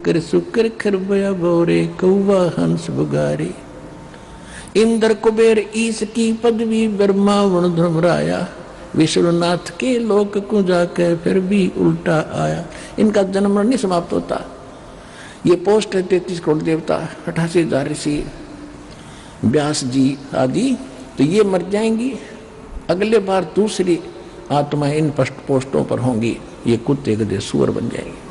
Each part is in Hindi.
कर सुकर खरबया बोरे कौवा हंस बुगारे। इंद्र कुबेर ईस की पदवी ब्रह्मा वरुण धर्मराया, विष्णुनाथ के लोक को जाकर फिर भी उल्टा आया। इनका जन्म नहीं समाप्त होता। ये पोस्ट है 33 करोड़ देवता, 88,000 ऋषि, व्यास जी आदि, तो ये मर जाएंगी। अगले बार दूसरी आत्मा इन पोस्टों पर होंगी, ये कुत्ते गधे सुअर बन जाएंगे।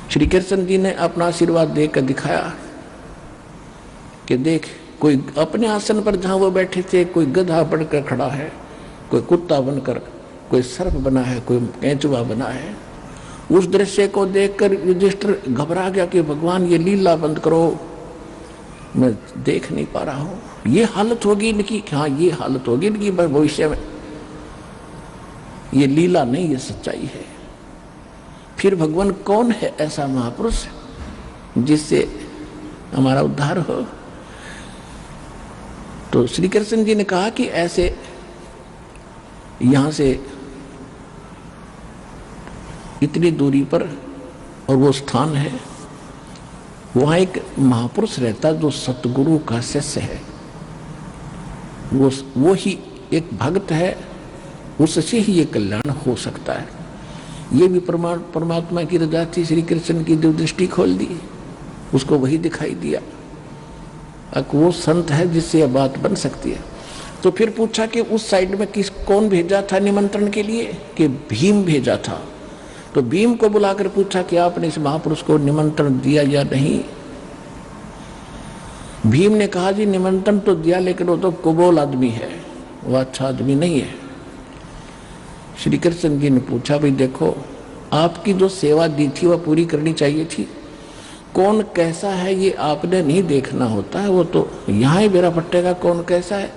श्री कृष्ण जी ने अपना आशीर्वाद देकर दिखाया कि देख, कोई अपने आसन पर जहां वो बैठे थे, कोई गधा बनकर खड़ा है, कोई कुत्ता बनकर, कोई सर्प बना है, कोई केंचुआ बना है। उस दृश्य को देखकर युधिष्ठिर घबरा गया कि भगवान ये लीला बंद करो, मैं देख नहीं पा रहा हूं। ये हालत होगी इनकी, हाँ ये हालत होगी इनकी भविष्य में। ये लीला नहीं, ये सच्चाई है। फिर भगवान कौन है ऐसा महापुरुष जिससे हमारा उद्धार हो? तो श्री कृष्ण जी ने कहा कि ऐसे यहां से इतनी दूरी पर और वो स्थान है, वहां एक महापुरुष रहता जो सतगुरु का शिष्य है, वो ही एक भक्त है, उससे ही ये कल्याण हो सकता है। ये भी परमात्मा की रजा थी। श्री कृष्ण की जो दृष्टि खोल दी, उसको वही दिखाई दिया। अब वो संत है जिससे यह बात बन सकती है। तो फिर पूछा कि उस साइड में कौन भेजा था निमंत्रण के लिए? कि भीम भेजा था। तो भीम को बुलाकर पूछा कि आपने इस महापुरुष को निमंत्रण दिया या नहीं? भीम ने कहा जी निमंत्रण तो दिया, लेकिन वो तो कुबोल आदमी है, वो अच्छा आदमी नहीं है। श्री कृष्ण जी ने पूछा भाई देखो, आपकी जो सेवा दी थी वह पूरी करनी चाहिए थी। कौन कैसा है ये आपने नहीं देखना होता है, वो तो यहाँ ही बेरा पट्टेगा कौन कैसा है।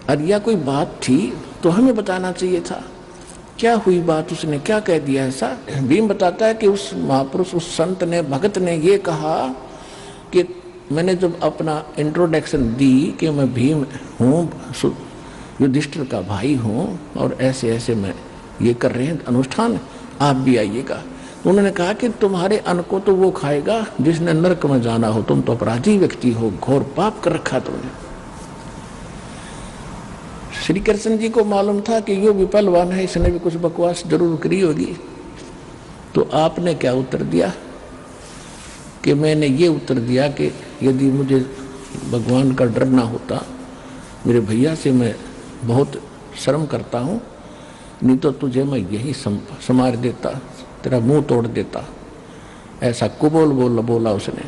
और या कोई बात थी तो हमें बताना चाहिए था। क्या हुई बात, उसने क्या कह दिया ऐसा? भीम बताता है कि उस महापुरुष, उस संत ने, भगत ने ये कहा कि मैंने जब अपना इंट्रोडक्शन दी कि मैं भीम हूँ, युधिष्ठिर का भाई हूँ, और ऐसे ऐसे मैं ये कर रहे हैं अनुष्ठान, आप भी आइएगा। तो उन्होंने कहा कि तुम्हारे अन्न को तो वो खाएगा जिसने नरक में जाना हो, तुम तो अपराधी व्यक्ति हो, घोर पाप कर रखा तुमने। श्री कृष्ण जी को मालूम था कि यो विपलवान है, इसने भी कुछ बकवास जरूर करी होगी। तो आपने क्या उत्तर दिया? कि मैंने ये उत्तर दिया कि यदि मुझे भगवान का डर ना होता, मेरे भैया से मैं बहुत शर्म करता हूँ, नहीं तो तुझे मैं यही समार देता, तेरा मुंह तोड़ देता। ऐसा कुबोल बोला उसने।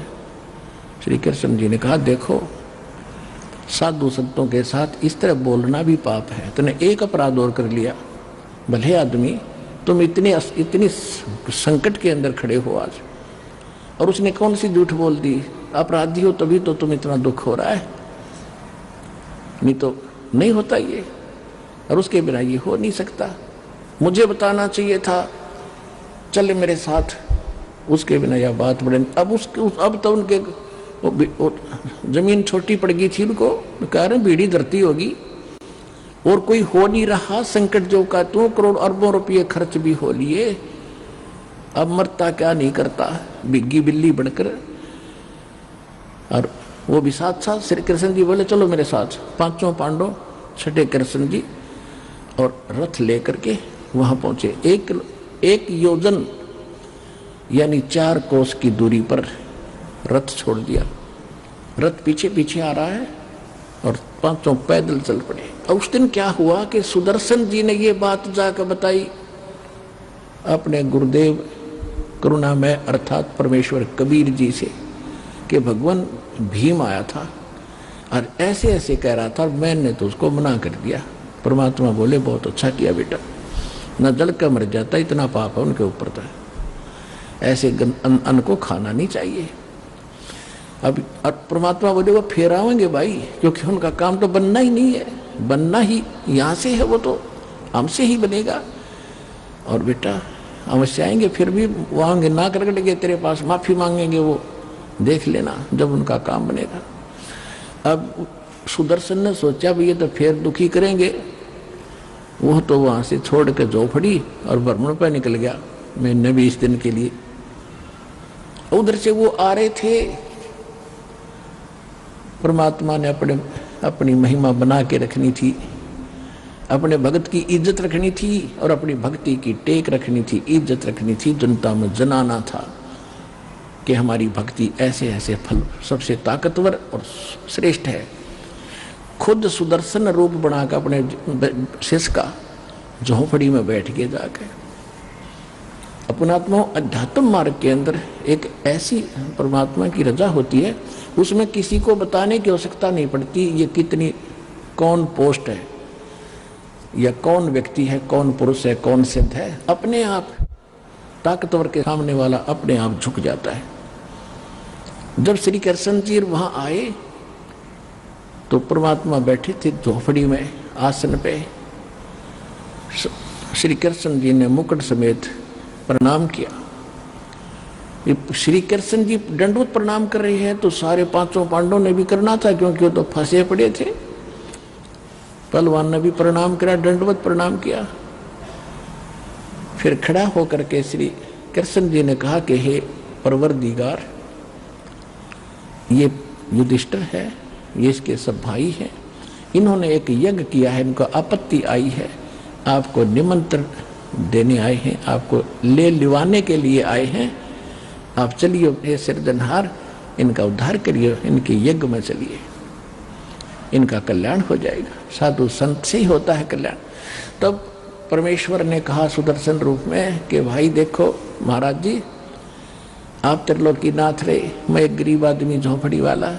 श्री कृष्ण जी ने कहा देखो, साधु संतों के साथ इस तरह बोलना भी पाप है। तूने एक अपराध और कर लिया। भले आदमी, तुम इतनी संकट के अंदर खड़े हो आज, और उसने कौन सी झूठ बोल दी? अपराधी हो तभी तो तुम इतना दुख हो रहा है, नहीं तो नहीं होता ये, और उसके बिना ये हो नहीं सकता। मुझे बताना चाहिए था, चले मेरे साथ, उसके बिना यह बात बढ़े। अब तो उनके जमीन छोटी पड़ गई थी, उनको कह रहे बीड़ी धरती होगी, और कोई हो नहीं रहा संकट जो का 2 करोड़ अरबों रुपये खर्च भी हो लिए, अब मरता क्या नहीं करता, बिग्गी बिल्ली बढ़कर। और वो भी साथ साथ श्री कृष्ण जी बोले चलो मेरे साथ। 5 पांडव, 6 कृष्ण जी, और रथ लेकर के वहां पहुंचे। एक योजन यानी 4 कोस की दूरी पर रथ छोड़ दिया। रथ पीछे पीछे आ रहा है और 5 पैदल चल पड़े। और उस दिन क्या हुआ कि सुदर्शन जी ने ये बात जाकर बताई अपने गुरुदेव करुणामय अर्थात परमेश्वर कबीर जी से कि भगवान भीम आया था और ऐसे ऐसे कह रहा था, मैंने तो उसको मना कर दिया। परमात्मा बोले बहुत अच्छा किया बेटा, न जल का मर जाता, इतना पाप है उनके ऊपर। तो ऐसे अन्न को खाना नहीं चाहिए। अब परमात्मा बोले वो फिर आएंगे भाई, क्योंकि उनका काम तो बनना ही नहीं है, बनना ही यहाँ से है, वो तो हमसे ही बनेगा। और बेटा अवश्य आएंगे, फिर भी वो आएंगे, ना करके तेरे पास माफी मांगेंगे, वो देख लेना जब उनका काम बनेगा। अब सुदर्शन ने सोचा भी ये तो फिर दुखी करेंगे, वो तो वहां से छोड़ के झोपड़ी और भ्रमण पर निकल गया। मैंने भी इस दिन के लिए उधर से वो आ रहे थे, परमात्मा ने अपनी महिमा बना के रखनी थी, अपने भगत की इज्जत रखनी थी और अपनी भक्ति की टेक रखनी थी, इज्जत रखनी थी, जनता में जनाना था कि हमारी भक्ति ऐसे ऐसे फल सबसे ताकतवर और श्रेष्ठ है। खुद सुदर्शन रूप बनाकर अपने शिष्य का झोंपड़ी में बैठ के जाकर अपनात्मा अध्यात्म मार्ग के अंदर एक ऐसी परमात्मा की रजा होती है, उसमें किसी को बताने की आवश्यकता नहीं पड़ती ये कितनी कौन पोस्ट है या कौन व्यक्ति है, कौन पुरुष है, कौन सिद्ध है। अपने आप ताकतवर के सामने वाला अपने आप झुक जाता है। जब श्री कृष्ण जी वहां आए तो परमात्मा बैठे थे झोपड़ी में आसन पे। श्री कृष्ण जी ने मुकुट समेत प्रणाम किया। श्री कृष्ण जी दंडवत प्रणाम कर रहे हैं तो सारे पांचों पांडवों ने भी करना था, क्योंकि वो तो फंसे पड़े थे। पहलवान ने भी प्रणाम किया, दंडवत प्रणाम किया। फिर खड़ा होकर के श्री कृष्ण जी ने कहा कि हे परवरदिगार, ये युधिष्ठिर है, ये इसके सब भाई हैं, इन्होंने एक यज्ञ किया है, इनको आपत्ति आई है, आपको निमंत्रण देने आए हैं, आपको ले लिवाने के लिए आए हैं। आप चलिए हे सिरजनहार, इनका उद्धार करिए, इनके यज्ञ में चलिए, इनका कल्याण हो जाएगा। साधु संत से ही होता है कल्याण। तब परमेश्वर ने कहा सुदर्शन रूप में कि भाई देखो महाराज जी, आप त्रिलोकीनाथ रहे, मैं एक गरीब आदमी झोंपड़ी वाला,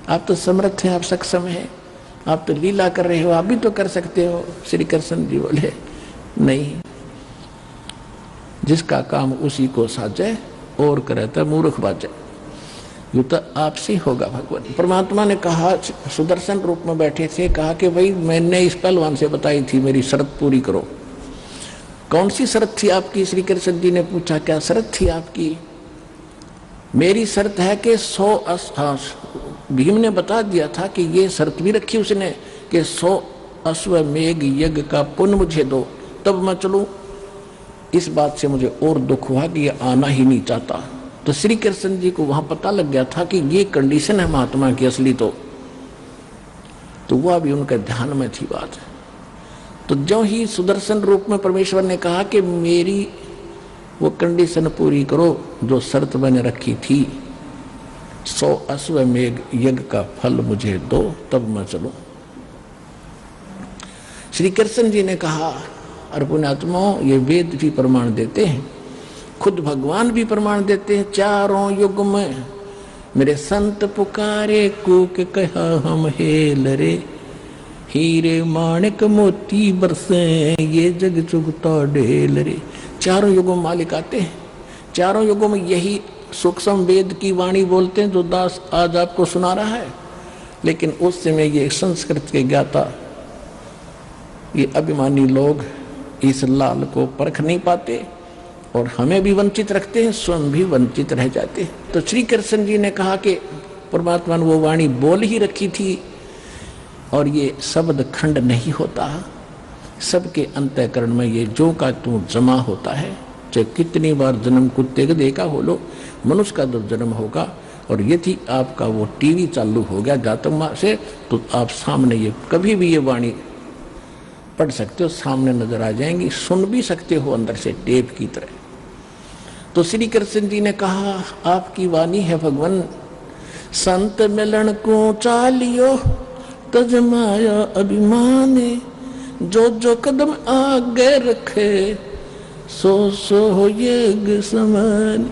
आप तो समर्थ हैं, आप सक्षम हैं, आप तो लीला कर रहे हो, आप भी तो कर सकते हो। श्री कृष्ण जी बोले नहीं, जिसका काम उसी को साजे और करे तो मूर्ख बाजे, ये तो आपसे होगा। भगवान परमात्मा ने कहा, सुदर्शन रूप में बैठे थे, कहा कि भाई मैंने इस पहलवान से बताई थी मेरी शर्त पूरी करो। कौन सी शर्त थी आपकी? श्री कृष्ण जी ने पूछा क्या शर्त थी आपकी? मेरी शर्त है कि 100 भीम ने बता दिया था कि ये शर्त भी रखी उसने कि 100 अश्वमेघ यज्ञ का पुण्य मुझे दो, तब मैं चलूं। इस बात से मुझे और दुख हुआ कि ये आना ही नहीं चाहता। तो श्री कृष्ण जी को वहां पता लग गया था कि ये कंडीशन है महात्मा की असली, तो वह भी उनके ध्यान में थी बात। तो जो ही सुदर्शन रूप में परमेश्वर ने कहा कि मेरी वो कंडीशन पूरी करो जो शर्त मैंने रखी थी, 100 अश्वमेघ यज्ञ का फल मुझे दो, तब मैं चलूं। श्री कृष्ण जी ने कहा, और पुण्यात्माओं ये वेद भी प्रमाण देते हैं, खुद भगवान भी प्रमाण देते हैं। चारों युग में मेरे संत पुकारे कूक कहा हम हेल रे, हीरे माणिक मोती बरसे ये जग चुगता ढेल रे। चारों युगों में मालिक आते हैं, चारों युगों में यही सूक्ष्म वेद की वाणी बोलते हैं जो दास आज आपको सुना रहा है। लेकिन उस समय ये संस्कृत के ज्ञाता, ये अभिमानी लोग इस लाल को परख नहीं पाते और हमें भी वंचित रखते हैं, स्वयं भी वंचित रह जाते हैं। तो श्री कृष्ण जी ने कहा कि परमात्मा ने वो वाणी बोल ही रखी थी और ये शब्द खंड नहीं होता, सबके अंतःकरण में ये जो का तू जमा होता है। चाहे कितनी बार जन्म कुत्ते का देखा हो लो, मनुष्य का जब जन्म होगा और यदि आपका वो टीवी चालू हो गया जातक से, तो आप सामने ये कभी भी ये वाणी पढ़ सकते हो, सामने नजर आ जाएंगी, सुन भी सकते हो अंदर से टेप की तरह। तो श्री कृष्ण जी ने कहा आपकी वाणी है भगवान, संत मिलन को चालियो तजमाया अभिमाने, जो जो कदम आगे रखे सो सो हो यज्ञ समान।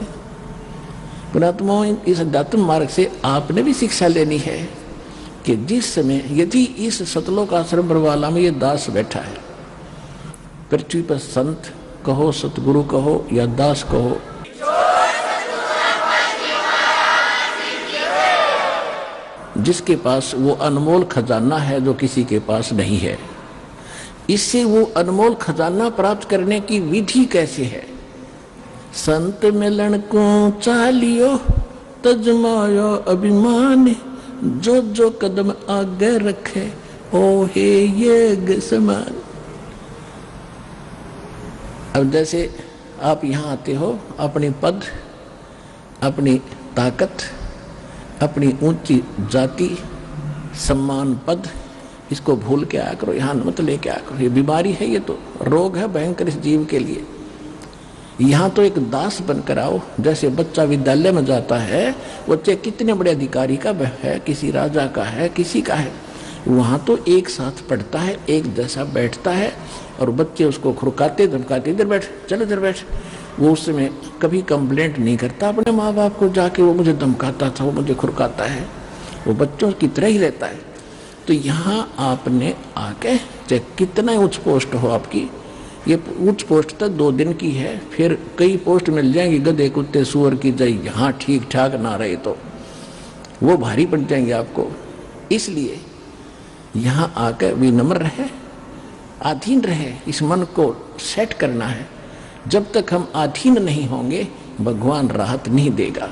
पुणात्मा, इस अध्यात्म मार्ग से आपने भी शिक्षा लेनी है कि जिस समय यदि इस सतलोक आश्रम बरवाला में ये दास बैठा है, पृथ्वी पर संत कहो, सतगुरु कहो या दास कहो, जिसके पास वो अनमोल खजाना है जो किसी के पास नहीं है, इससे वो अनमोल खजाना प्राप्त करने की विधि कैसे है? संत मिलन को चालियो तजमायो अभिमान, जो जो कदम आगे रखे ओ हे यज्ञ समान। अब जैसे आप यहाँ आते हो, अपने पद अपनी ताकत, अपनी ऊंची जाति, सम्मान, पद, इसको भूल के आया करो, यहाँ मत लेके आया करो। ये बीमारी है, ये तो रोग है भयंकर इस जीव के लिए। यहाँ तो एक दास बनकर आओ। जैसे बच्चा विद्यालय में जाता है, बच्चे कितने बड़े अधिकारी का है, किसी राजा का है, किसी का है, वहाँ तो एक साथ पढ़ता है, एक जैसा बैठता है, और बच्चे उसको खुरकाते धमकाते, इधर बैठ, चल इधर बैठ। वो उसमें कभी कंप्लेंट नहीं करता अपने माँ बाप को जाके, वो मुझे धमकाता था, वो मुझे खुरकाता है, वो बच्चों की तरह ही रहता है। तो यहाँ आपने आके, चाहे कितना उच्च पोस्ट हो आपकी, ये उच्च पोस्ट तक 2 दिन की है, फिर कई पोस्ट मिल जाएंगी, गधे कुत्ते सुअर की जाए, यहाँ ठीक ठाक ना रहे तो वो भारी पड़ जाएंगे आपको। इसलिए यहाँ आकर विनम्र रहे, अधीन रहे, इस मन को सेट करना है। जब तक हम अधीन नहीं होंगे, भगवान राहत नहीं देगा।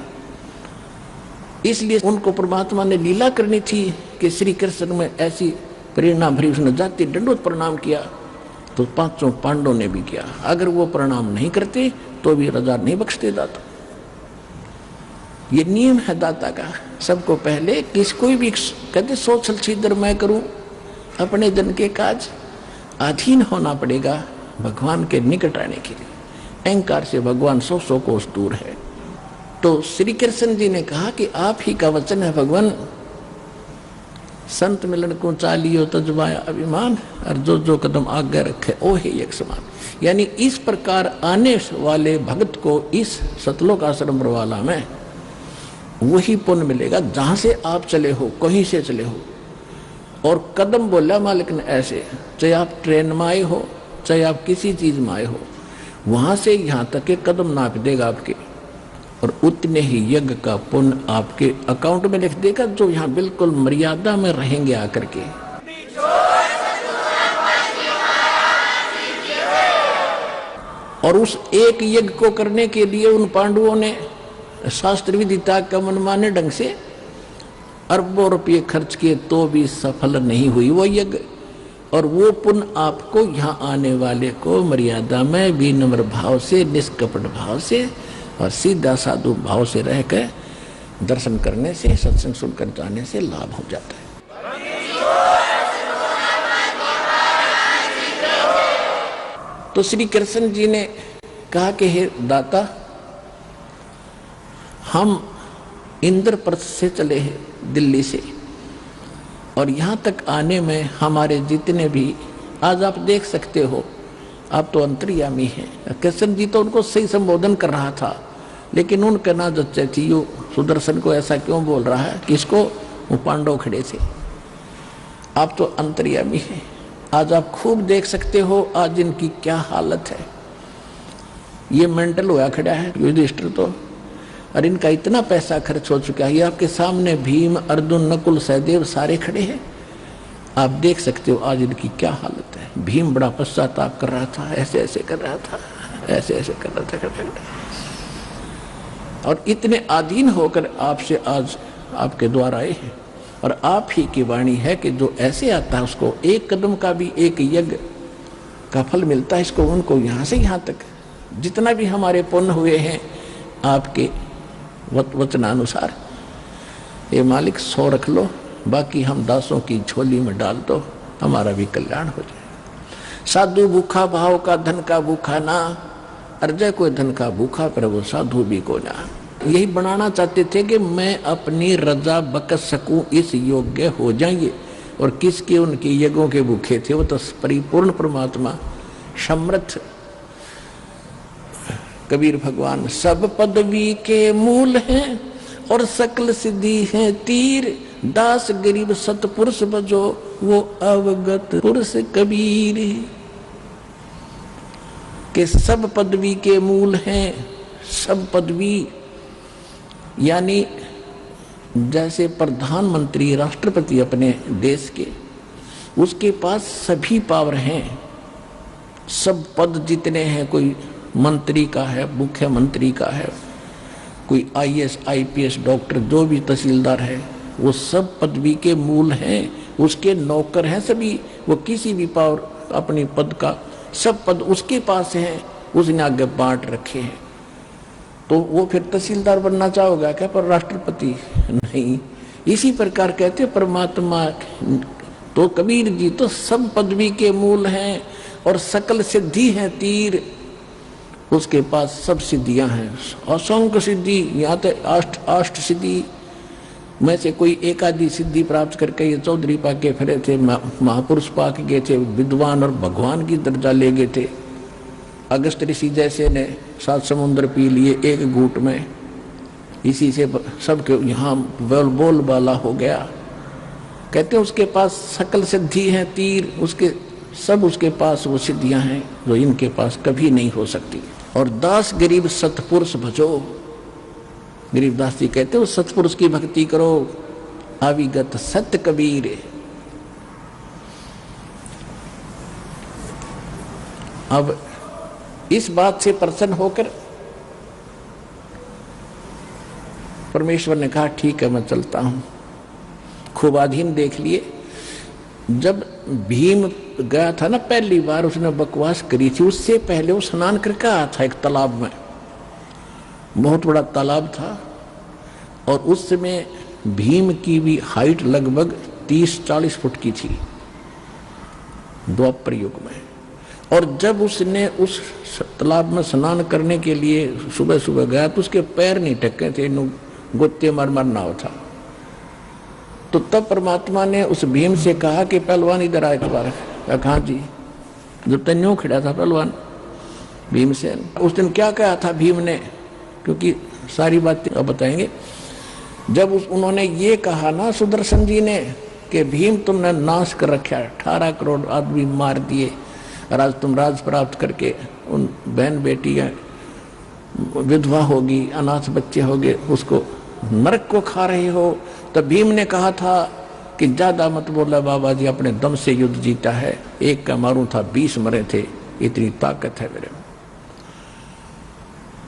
इसलिए उनको परमात्मा ने लीला करनी थी कि श्री कृष्ण में ऐसी प्रेरणा भरी, उसने जाति दंडोत प्रणाम किया, तो 5 पांडवों ने भी किया। अगर वो प्रणाम नहीं करते तो भी रजा नहीं बख्शते दाता। ये नियम है दाता का। सबको पहले किसको भी कहते सोचल छिद्र मैं करूं, अपने जन के काज, अधीन होना पड़ेगा भगवान के निकट आने के लिए। अहंकार से भगवान 100 कोस दूर है। तो श्री कृष्ण जी ने कहा कि आप ही का वचन है भगवान, संत मिलन को चालियो तजवाया अभिमान, और जो कदम आगे रखे ओ है एक समान। यानी इस प्रकार आने वाले भक्त को इस सतलोक आश्रम बरवाला में वही पुण्य मिलेगा जहां से आप चले हो, कहीं से चले हो। और कदम बोला मालिक ने ऐसे, चाहे आप ट्रेन में आए हो, चाहे आप किसी चीज में आए हो, वहां से यहां तक के कदम नाप देगा आपके, और उतने ही यज्ञ का पुण्य आपके अकाउंट में लिख देगा, जो यहाँ बिल्कुल मर्यादा में रहेंगे आकर के। और उस एक यज्ञ को करने के लिए उन पांडवों ने शास्त्र विधि का मनमाने ढंग से अरबों रुपये खर्च किए, तो भी सफल नहीं हुई वो यज्ञ। और वो पुण्य आपको यहाँ आने वाले को मर्यादा में विनम्र भाव से, निष्कपट भाव से और सीधा साधु भाव से रहकर दर्शन करने से, सत्संग सुनकर जाने से लाभ हो जाता है। तो श्री कृष्ण जी ने कहा कि हे दाता, हम इंद्रप्रस्थ से चले हैं दिल्ली से, और यहाँ तक आने में हमारे जितने भी, आज आप देख सकते हो, आप तो अंतर्यामी हैं। कृष्ण जी तो उनको सही संबोधन कर रहा था, लेकिन उनका ना जच्चे थी, यो सुदर्शन को ऐसा क्यों बोल रहा है, किसको, वो पांडव खड़े थे। आप तो अंतर्यामी हैं, आज आप खूब देख सकते हो आज इनकी क्या हालत है। ये मेंटल हुआ खड़ा है युधिष्ठिर तो, और इनका इतना पैसा खर्च हो चुका है। ये आपके सामने भीम, अर्जुन, नकुल, सहदेव सारे खड़े हैं, आप देख सकते हो आज इनकी क्या हालत है। भीम बड़ा पश्चाताप कर रहा था, ऐसे ऐसे कर रहा था, ऐसे ऐसे कर रहा था, और इतने अधीन होकर आपसे आज आपके द्वार आए हैं। और आप ही की वाणी है कि जो ऐसे आता है उसको एक कदम का भी एक यज्ञ का फल मिलता है। इसको उनको यहाँ से यहाँ तक जितना भी हमारे पुण्य हुए हैं आपके वचनानुसार, ये मालिक 100 रख लो, बाकी हम दासों की झोली में डाल दो, हमारा भी कल्याण हो जाए। साधु भूखा भाव का, धन का भूखा ना, अर्जय कोई धन का भूखा, पर वो साधु भी को ना। यही बनाना चाहते थे कि मैं अपनी रजा बकस सकूं, इस योग्य हो जाएंगे। और किसके उनके यज्ञों के भूखे थे, वो तो परिपूर्ण परमात्मा समर्थ कबीर भगवान। सब पदवी के मूल हैं और सकल सिद्धि है तीर, दास गरीब सतपुरुष बजो वो अवगत पुरुष कबीर। के सब पदवी के मूल हैं, सब पदवी यानी जैसे प्रधानमंत्री, राष्ट्रपति अपने देश के, उसके पास सभी पावर हैं, सब पद जितने हैं, कोई मंत्री का है, मुख्यमंत्री का है, कोई IAS IPS डॉक्टर, जो भी तहसीलदार है, वो सब पदवी के मूल हैं, उसके नौकर हैं सभी। वो किसी भी पावर अपनी पद का, सब पद उसके पास हैं, उसने आगे बांट रखे हैं। तो वो फिर तहसीलदार बनना चाहोगा क्या, पर राष्ट्रपति नहीं। इसी प्रकार कहते परमात्मा तो कबीर जी तो सब पदवी के मूल हैं और सकल सिद्धि है तीर, उसके पास सब सिद्धियां हैं, असंख्य सिद्धि। यहाँ तो अष्ट सिद्धि में से कोई एक आधी सिद्धि प्राप्त करके ये चौधरी पाके फिरे थे, महापुरुष पाके गए थे, विद्वान और भगवान की दर्जा ले गए थे। अगस्त ऋषि जैसे ने 7 समुद्र पी लिए एक घूंट में, इसी से सबके यहाँ बोल बाला हो गया। कहते हैं उसके पास सकल सिद्धि है तीर, उसके पास वो सिद्धियां हैं जो इनके पास कभी नहीं हो सकती। और दास गरीब सतपुरुष भजो, गरीबदास जी कहते हो सतपुरुष की भक्ति करो, आविगत सत्य कबीर। अब इस बात से प्रसन्न होकर परमेश्वर ने कहा ठीक है मैं चलता हूं। खूब आधीन देख लिए। जब भीम गया था ना पहली बार, उसने बकवास करी थी, उससे पहले वो स्नान करके आया था एक तालाब में, बहुत बड़ा तालाब था। और उस समय भीम की भी हाइट लगभग 30-40 फुट की थी द्वापर युग में। और जब उसने उस तालाब में स्नान करने के लिए सुबह सुबह गया तो उसके पैर नहीं टके थे, गोते मार मारना था। तो तब परमात्मा ने उस भीम से कहा कि पहलवान इधर आए, कहा जी, जो तन्यों खड़ा था पहलवान भीमसेन। उस दिन क्या कहा था भीम ने, क्योंकि सारी बातें अब बताएंगे। जब उन्होंने ये कहा ना सुदर्शन जी ने कि भीम तुमने नाश कर रखा, 18 करोड़ आदमी मार दिए, और आज तुम राज प्राप्त करके उन बहन बेटी विधवा होगी, अनाथ बच्चे होंगे, उसको नरक को खा रहे हो। तब भीम ने कहा था कि ज्यादा मत बोला बाबा जी, अपने दम से युद्ध जीता है, एक का मारूं था 20 मरे थे, इतनी ताकत है मेरे में।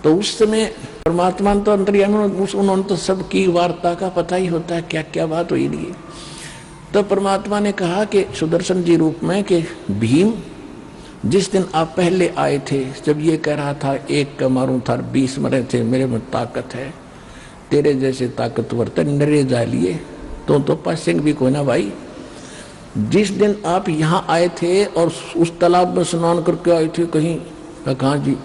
तो उस समय परमात्मा तो अंतर्यामी, उन्होंने तो सबकी वार्ता का पता ही होता है क्या क्या बात हुई रही। तो परमात्मा ने कहा कि सुदर्शन जी रूप में कि भीम जिस दिन आप पहले आए थे, जब ये कह रहा था एक का मारूं था 20 मरे थे, मेरे में ताकत है, तेरे जैसे ताकतवर तो नरे जा लिए तो पासिंग भी कोई ना भाई। जिस दिन आप यहाँ आए थे और उस तालाब में स्नान करके आए थे कहीं, कहाँ जी,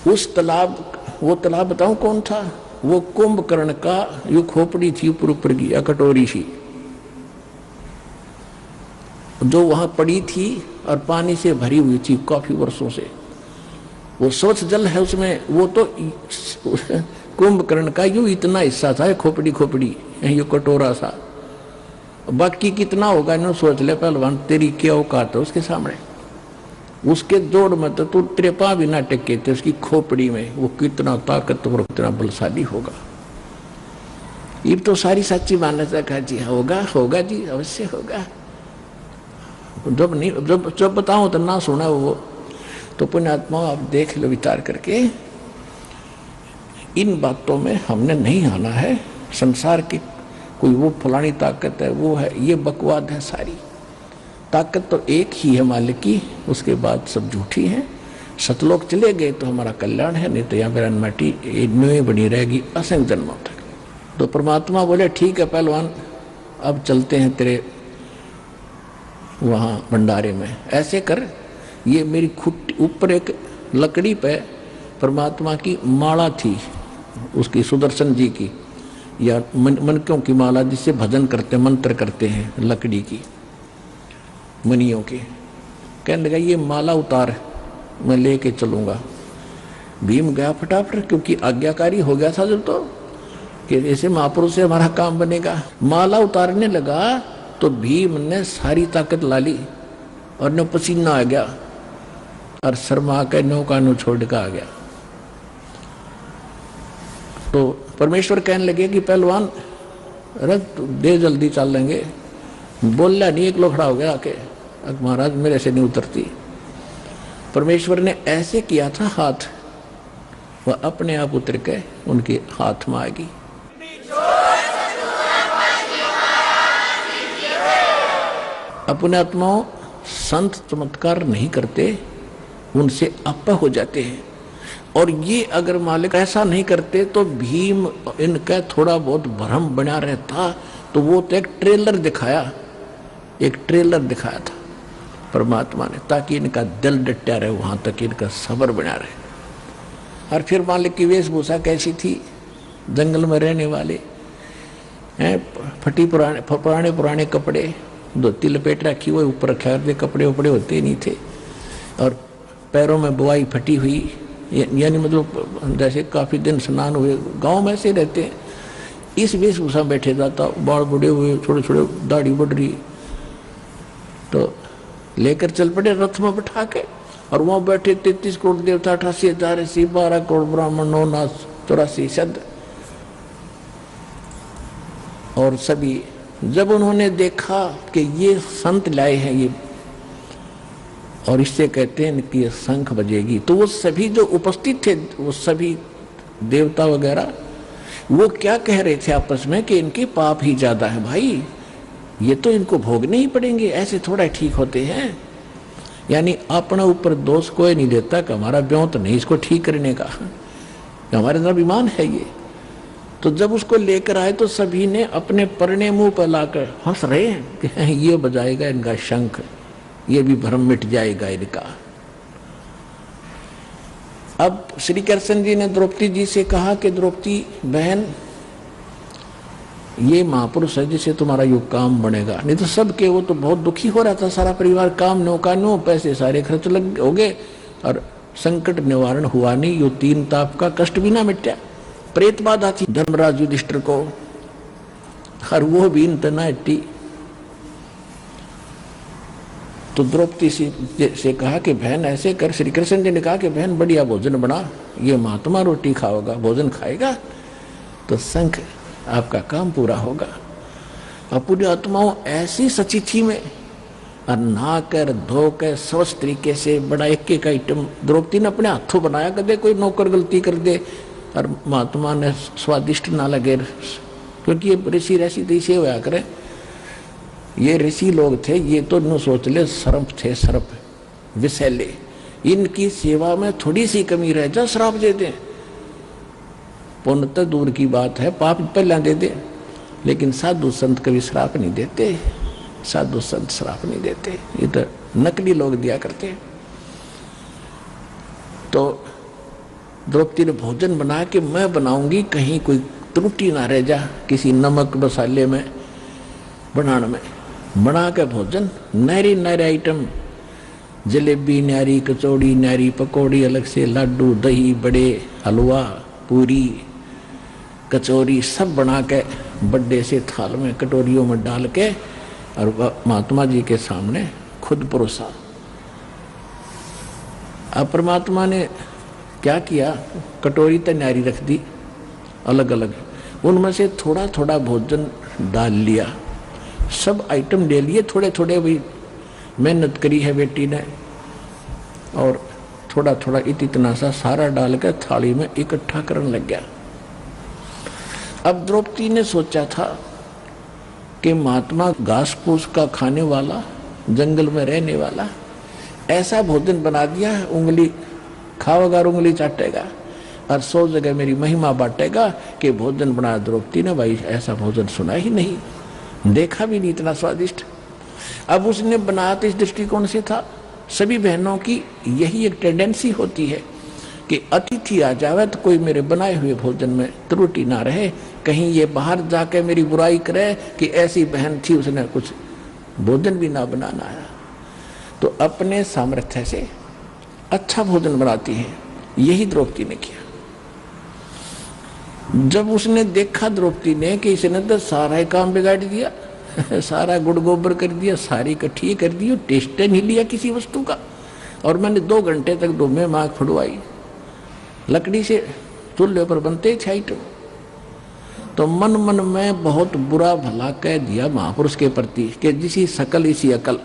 उस तालाब, वो तालाब बताऊं कौन था, वो कुंभकर्ण का यो खोपड़ी थी ऊपर की या कटोरी थी जो वहां पड़ी थी और पानी से भरी हुई थी काफी वर्षों से। वो स्वच्छ जल है उसमें, वो तो कुंभकर्ण का यूं इतना हिस्सा था, खोपड़ी ये कटोरा सा, बाकी कितना होगा इन्होंने सोच ले पहलवान, तेरी क्या औकात है उसके सामने। उसके जोड़ में तो तू त्रेपा भी ना टेके थे, उसकी खोपड़ी में वो कितना ताकतवर कितना बलशाली होगा। ये तो सारी सच्ची मान्यता कहा जी, होगा जी, अवश्य होगा। जब नहीं जब बताऊं तो ना सुना वो। तो पुण्यात्मा आप देख लो विचार करके, इन बातों में हमने नहीं आना है। संसार की कोई वो फलानी ताकत है वो है, ये बकवाद है सारी। ताकत तो एक ही है मालिक की, उसके बाद सब झूठी है। सतलोक चले गए तो हमारा कल्याण है, नहीं तो यहाँ पर अनमटी इनमें बनी रहेगी असंख्य जन्मों तक। तो परमात्मा बोले ठीक है पहलवान, अब चलते हैं तेरे वहाँ भंडारे में। ऐसे कर, ये मेरी खुट्टी ऊपर एक लकड़ी पे परमात्मा की माला थी, उसकी सुदर्शन जी की, या मनकों की माला जिससे भजन करते मंत्र करते हैं, लकड़ी की मनियों की। कहने लगा ये माला उतार, मैं लेके चलूंगा। भीम गया फटाफट, क्योंकि आज्ञाकारी हो गया था जब, तो कि ऐसे महापुरुष से हमारा काम बनेगा। माला उतारने लगा तो भीम ने सारी ताकत ला ली और न पसीना आ गया और शर्मा के नौका नो छोड़ कर आ गया। तो परमेश्वर कहने लगे कि पहलवान रथ दे, जल्दी चल लेंगे। बोला नहीं, एक लोग खड़ा हो गया आके, महाराज मेरे से नहीं उतरती। परमेश्वर ने ऐसे किया था हाथ, वह अपने आप उतर के उनके हाथ में आएगी। अपने आत्माओं संत चमत्कार नहीं करते, उनसे आपा हो जाते हैं। और ये अगर मालिक ऐसा नहीं करते तो भीम इनका थोड़ा बहुत भ्रम बना रहता। तो वो तो एक ट्रेलर दिखाया था परमात्मा ने, ताकि इनका दिल डटा रहे, वहां तक इनका सब्र बना रहे। और फिर मालिक की वेशभूषा कैसी थी, जंगल में रहने वाले हैं, फटी पुराने कपड़े, धोती लपेट रखी हुई, ऊपर रखे कपड़े उपड़े होते नहीं थे, और पैरों में बुआई फटी हुई, यानी मतलब जैसे काफी दिन स्नान हुए, गांव में ऐसे रहते हैं। इस वेशभूषा बैठे जाता, बाल बड़े हुए, छोटे छोटे दाढ़ी बढ़ रही, तो लेकर चल पड़े रथ में बैठा के। और वहां बैठे 33 करोड़ देवता, 88,000 ऋषि, 12 करोड़ ब्राह्मण, 9 नाथ 84 शब्द। और सभी जब उन्होंने देखा कि ये संत लाए हैं ये, और इससे कहते हैं कि ये शंख बजेगी, तो वो सभी जो उपस्थित थे, वो सभी देवता वगैरह, वो क्या कह रहे थे आपस में कि इनके पाप ही ज्यादा है भाई, ये तो इनको भोगने ही पड़ेंगे, ऐसे थोड़ा ठीक होते हैं। यानी अपने ऊपर दोष कोई नहीं देता कि हमारा ब्यों तो नहीं इसको ठीक करने का, हमारे अंदर अभिमान है ये। तो जब उसको लेकर आए तो सभी ने अपने परने मुंह पर लाकर हंस रहे हैं कि ये बजाएगा इनका शंख, ये भी भ्रम मिट जाएगा इनका। अब श्री कृष्ण जी ने द्रौपदी जी से कहा कि द्रौपदी बहन, ये महापुरुष है जिससे तुम्हारा युग काम बनेगा। नहीं तो सबके, वो तो बहुत दुखी हो रहा था सारा परिवार, काम नो पैसे सारे खर्च लग हो गए और संकट निवारण हुआ नहीं, यो 3 ताप का कष्ट भी ना मिटा। प्रेत बाधा थी धर्मराज युधिष्ठिर को, और वो भी इतना हट्टी। तो द्रौपदी से कहा कि बहन ऐसे कर, श्री कृष्ण जी ने कहा कि बहन बढ़िया भोजन बना, ये महात्मा रोटी खाओगा, भोजन खाएगा तो शंख आपका काम पूरा होगा। और पूरी आत्माओं ऐसी सचिथी में और नहा कर धो कर स्वच्छ तरीके से बड़ा एक आइटम द्रौपदी ने अपने हाथों बनाया, कदे कोई नौकर गलती कर दे और महात्मा ने स्वादिष्ट ना लगे, क्योंकि ये ऋषि रैसी तैसे होया करे, ये ऋषि लोग थे, ये तो न सोच ले सर्प थे, सर्प विषैले, इनकी सेवा में थोड़ी सी कमी रह जा श्राप दे दे, पुण्य तो दूर की बात है, पाप पहले दे दे, लेकिन साधु संत कभी श्राप नहीं देते, साधु संत श्राप नहीं देते, ये तो नकली लोग दिया करते। तो द्रौपदी ने भोजन बना के मैं बनाऊंगी, कहीं कोई त्रुटि ना रह जा किसी नमक मसाले में बनाने में, बना के भोजन नारी नारी आइटम, जलेबी न्यारी, कचौड़ी न्यारी, पकौड़ी अलग से, लड्डू, दही बड़े, हलवा, पूरी, कचौरी सब बना के बड़े से थाल में कटोरियों में डाल के और महात्मा जी के सामने खुद परोसा। अब परमात्मा ने क्या किया, कटोरी तो न्यारी रख दी अलग अलग, उनमें से थोड़ा थोड़ा भोजन डाल लिया, सब आइटम ले लिए थोड़े थोड़े, भी मेहनत करी है बेटी ने, और थोड़ा थोड़ा इतना सा सारा डाल कर थाली में इकट्ठा करने लग गया। अब द्रौपदी ने सोचा था कि महात्मा घास फूस का खाने वाला, जंगल में रहने वाला, ऐसा भोजन बना दिया है, उंगली खाओगा उंगली चाटेगा और 100 जगह मेरी महिमा बांटेगा कि भोजन बनाया द्रौपदी ने, भाई ऐसा भोजन सुना ही नहीं, देखा भी नहीं इतना स्वादिष्ट। अब उसने बनाया तो इस दृष्टिकोण से था, सभी बहनों की यही एक टेंडेंसी होती है कि अतिथि आ जावे तो कोई मेरे बनाए हुए भोजन में त्रुटि ना रहे, कहीं ये बाहर जाके मेरी बुराई करे कि ऐसी बहन थी उसने कुछ भोजन भी ना बनाना है। तो अपने सामर्थ्य से अच्छा भोजन बनाती है, यही द्रौपदी ने किया। जब उसने देखा द्रौपदी ने कि इसने तो सारा ही काम बिगाड़ दिया, सारा गुड़ गोबर कर दिया, सारी इकट्ठी कर दी, टेस्ट नहीं लिया किसी वस्तु का, और मैंने 2 घंटे तक डोमे मांग फुड़वाई, लकड़ी से चूल्हे पर बनते थे आइटम, तो मन मन में बहुत बुरा भला कह दिया महापुरुष के प्रति कि जिसी सकल इसी अकल,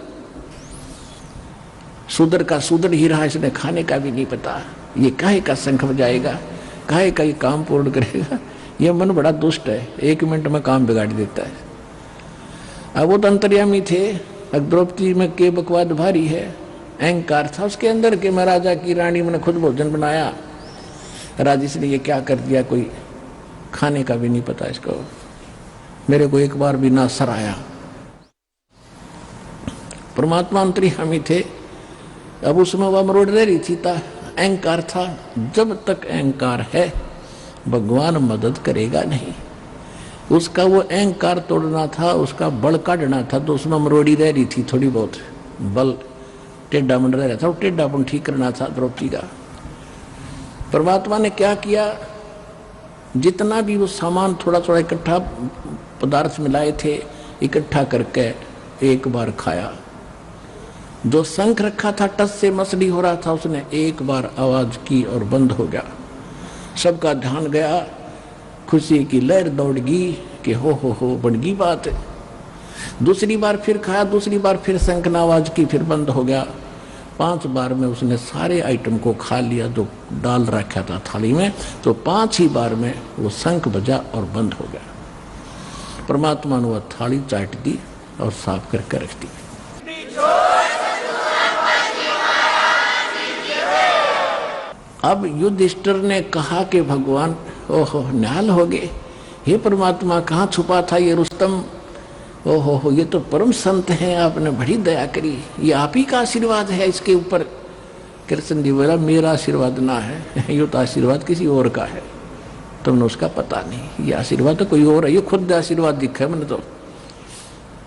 शूद्र का शूद्र ही रहा, इसने खाने का भी नहीं पता, ये काहे का शंख बजाएगा, काहे का ये काम पूर्ण करेगा, ये मन बड़ा दुष्ट है, 1 मिनट में काम बिगाड़ देता है। अब वो तो अंतर्यामी थे, द्रौपदी में के बकवाद भारी है, अहंकार था उसके अंदर कि मैं राजा की रानी, मैंने खुद भोजन बनाया, राजेश ने ये क्या कर दिया, कोई खाने का भी नहीं पता इसको, मेरे को एक बार भी ना सर आया। परमात्मा अंतर्यामी थे, अब उसमें वह मरोड़ रह रही थी, अहंकार था। जब तक अहंकार है भगवान मदद करेगा नहीं। उसका वो अहंकार तोड़ना था, उसका बल काटना था, तो उसमें मरोड़ी रह रही थी थोड़ी बहुत, बल टेढ़ा मंड रह रहा था, टेढ़ापन ठीक करना था द्रौपदी का। परमात्मा ने क्या किया, जितना भी वो सामान थोड़ा थोड़ा इकट्ठा पदार्थ मिलाए थे, इकट्ठा करके एक बार खाया। जो शंख रखा था टस से मसली हो रहा था, उसने एक बार आवाज की और बंद हो गया। सबका ध्यान गया, खुशी की लहर दौड़ गई कि हो बन गई बात। दूसरी बार फिर खाया, दूसरी बार फिर शंख ने आवाज की, फिर बंद हो गया। 5 बार में उसने सारे आइटम को खा लिया जो डाल रखा था थाली में, तो 5 ही बार में वो शंख बजा और बंद हो गया। परमात्मा ने वह थाली चाट दी और साफ करके रख दी। अब युधिष्ठिर ने कहा कि भगवान ओहो निहाल हो गए, हे परमात्मा कहाँ छुपा था ये रुस्तम, ओहो ये तो परम संत हैं, आपने बड़ी दया करी, ये आप ही का आशीर्वाद है इसके ऊपर। कृष्ण जी बोला मेरा आशीर्वाद ना है, ये तो आशीर्वाद किसी और का है, तुमने उसका पता नहीं, ये आशीर्वाद तो कोई और है, ये खुद आशीर्वाद दिखा है मैंने तो,